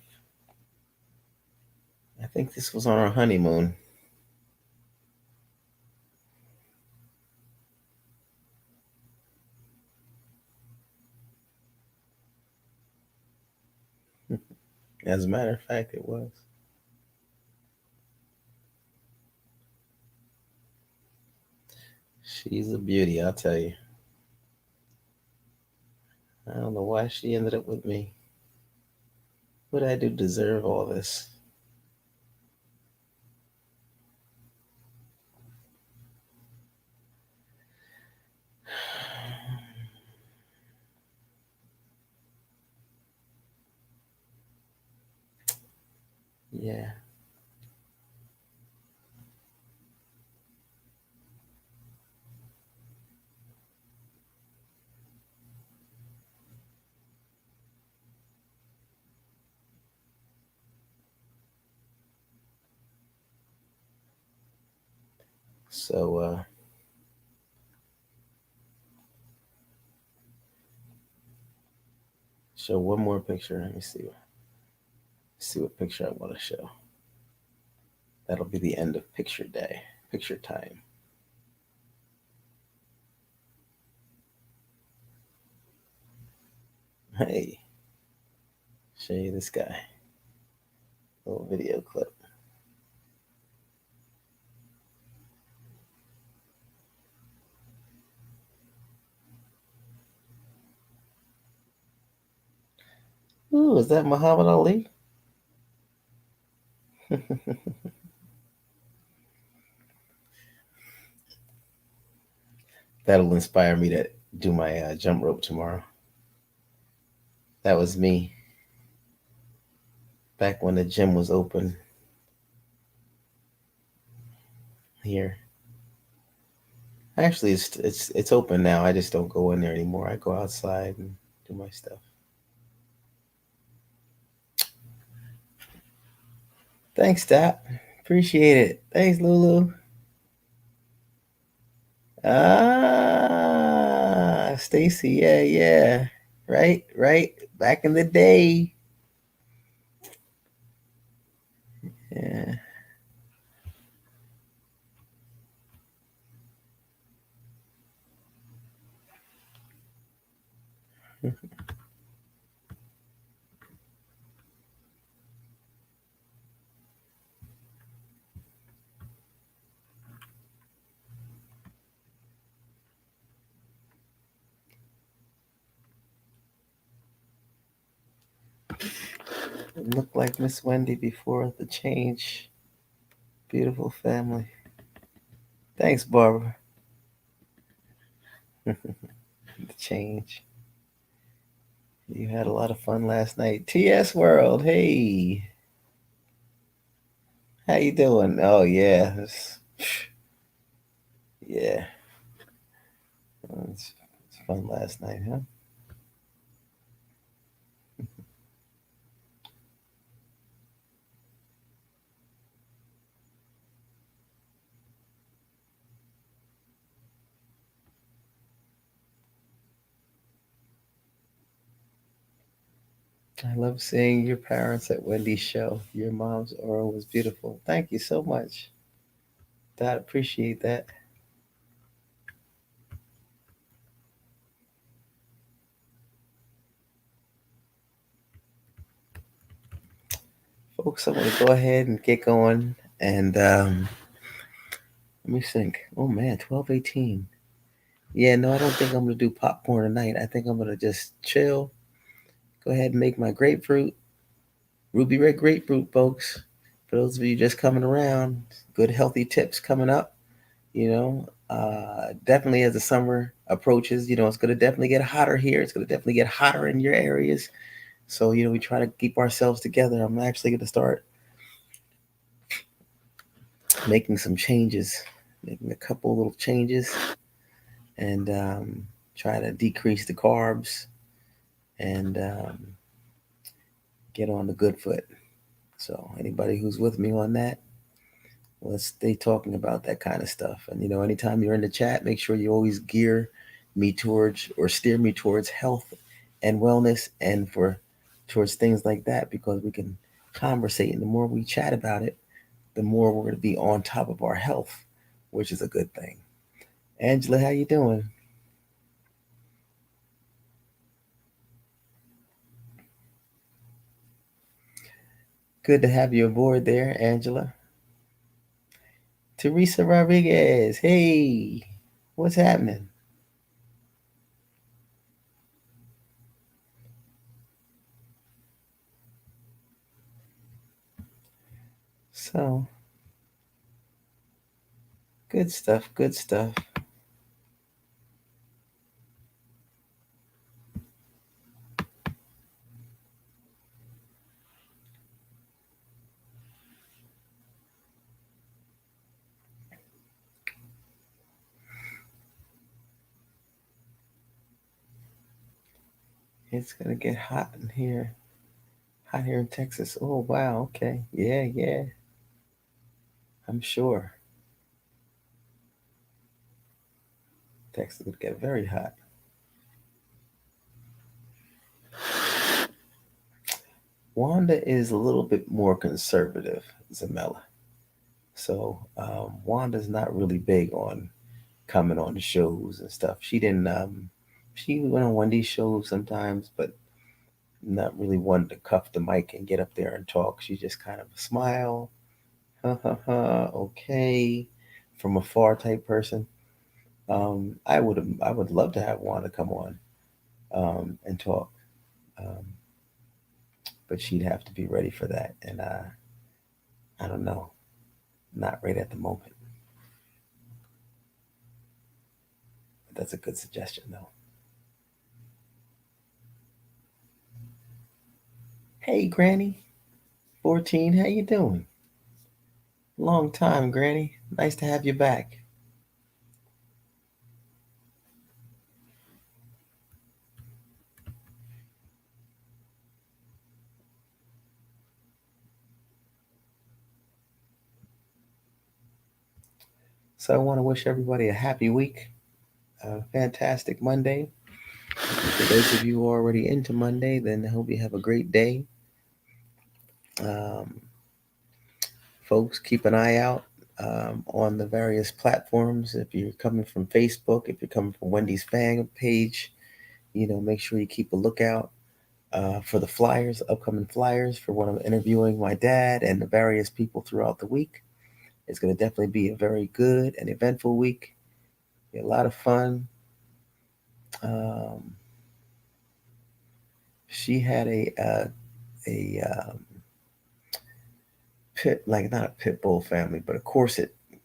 I think this was on our honeymoon. As a matter of fact, it was. She's a beauty, I'll tell you. I don't know why she ended up with me. What did I do to deserve all this? Yeah. So, show one more picture. Let me see. See what picture I want to show. That'll be the end of picture day, picture time. Hey, show you this guy. Little video clip. Ooh, is that Muhammad Ali? That'll inspire me to do my jump rope tomorrow. That was me back when the gym was open here. Actually, it's open now. I just don't go in there anymore. I go outside and do my stuff. Thanks, Dap. Appreciate it. Thanks, Lulu. Ah, Stacy. Yeah, yeah. Right, right. Back in the day. Yeah. Look like Miss Wendy before the change. Beautiful family. Thanks, Barbara. The change. You had a lot of fun last night. TS World, hey. How you doing? Oh yeah. Yeah. It's fun last night, huh? I love seeing your parents at Wendy's show. Your mom's aura was beautiful. Thank you so much. Dad, appreciate that. Folks, I'm going to go ahead and get going. And let me think. Oh, man, 12:18. Yeah, no, I don't think I'm going to do popcorn tonight. I think I'm going to just chill. Go ahead and make my grapefruit. Ruby red grapefruit, folks. For those of you just coming around, good healthy tips coming up. Definitely as the summer approaches, it's going to definitely get hotter here. It's going to definitely get hotter in your areas. So, we try to keep ourselves together. I'm actually going to start making some changes, making a couple little changes, and try to decrease the carbs and get on the good foot. So, anybody who's with me on that, let's stay talking about that kind of stuff. And anytime you're in the chat, make sure you always gear me towards or steer me towards health and wellness and towards things like that, because we can conversate, and the more we chat about it, the more we're going to be on top of our health, which is a good thing. Angela, how you doing? Good to have you aboard there, Angela. Teresa Rodriguez, hey, what's happening? So, good stuff, good stuff. It's gonna get hot in here. Hot here in Texas. Oh wow, okay. Yeah, yeah. I'm sure. Texas would get very hot. Wanda is a little bit more conservative, Zamella. So Wanda's not really big on coming on the shows and stuff. She didn't. She went on Wendy's shows sometimes, but not really one to cuff the mic and get up there and talk. She just kind of smile, ha ha ha, okay, from afar type person. I would love to have Wanda come on and talk, um, but she'd have to be ready for that, and I don't know, not right at the moment. But that's a good suggestion, though. Hey, Granny, 14, how you doing? Long time, Granny. Nice to have you back. So I want to wish everybody a happy week, a fantastic Monday. For those of you who are already into Monday, then I hope you have a great day. Um, Folks, keep an eye out on the various platforms. If you're coming from Facebook, if you're coming from Wendy's fan page, make sure you keep a lookout for the flyers, upcoming flyers for when I'm interviewing my dad and the various people throughout the week. It's going to definitely be a very good and eventful week. Be a lot of fun. Um, she had a pit, like not a pit bull family, but a corset. I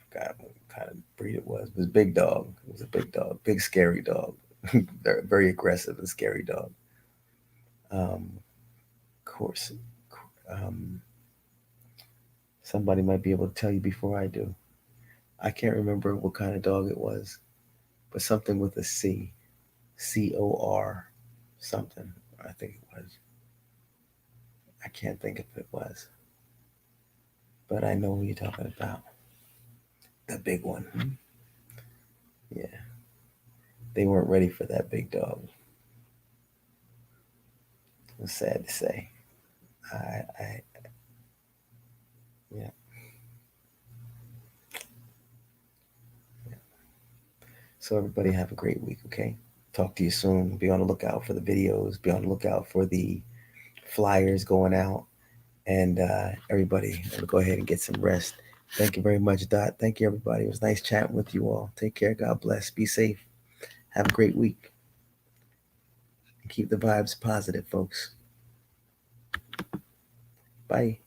forgot what kind of breed it was. It was a big dog. It was a big dog, big scary dog, very, very aggressive and scary dog. Corset. Um, Somebody might be able to tell you before I do. I can't remember what kind of dog it was, but something with a C, COR, something. I think it was. I can't think if it was, but I know who you're talking about. The big one. Yeah, they weren't ready for that big dog. It's sad to say. I yeah, yeah. So everybody have a great week. Okay. Talk to you soon. Be on the lookout for the videos. Be on the lookout for the flyers going out. And everybody, go ahead and get some rest. Thank you very much, Dot. Thank you, everybody. It was nice chatting with you all. Take care. God bless. Be safe. Have a great week. And keep the vibes positive, folks. Bye.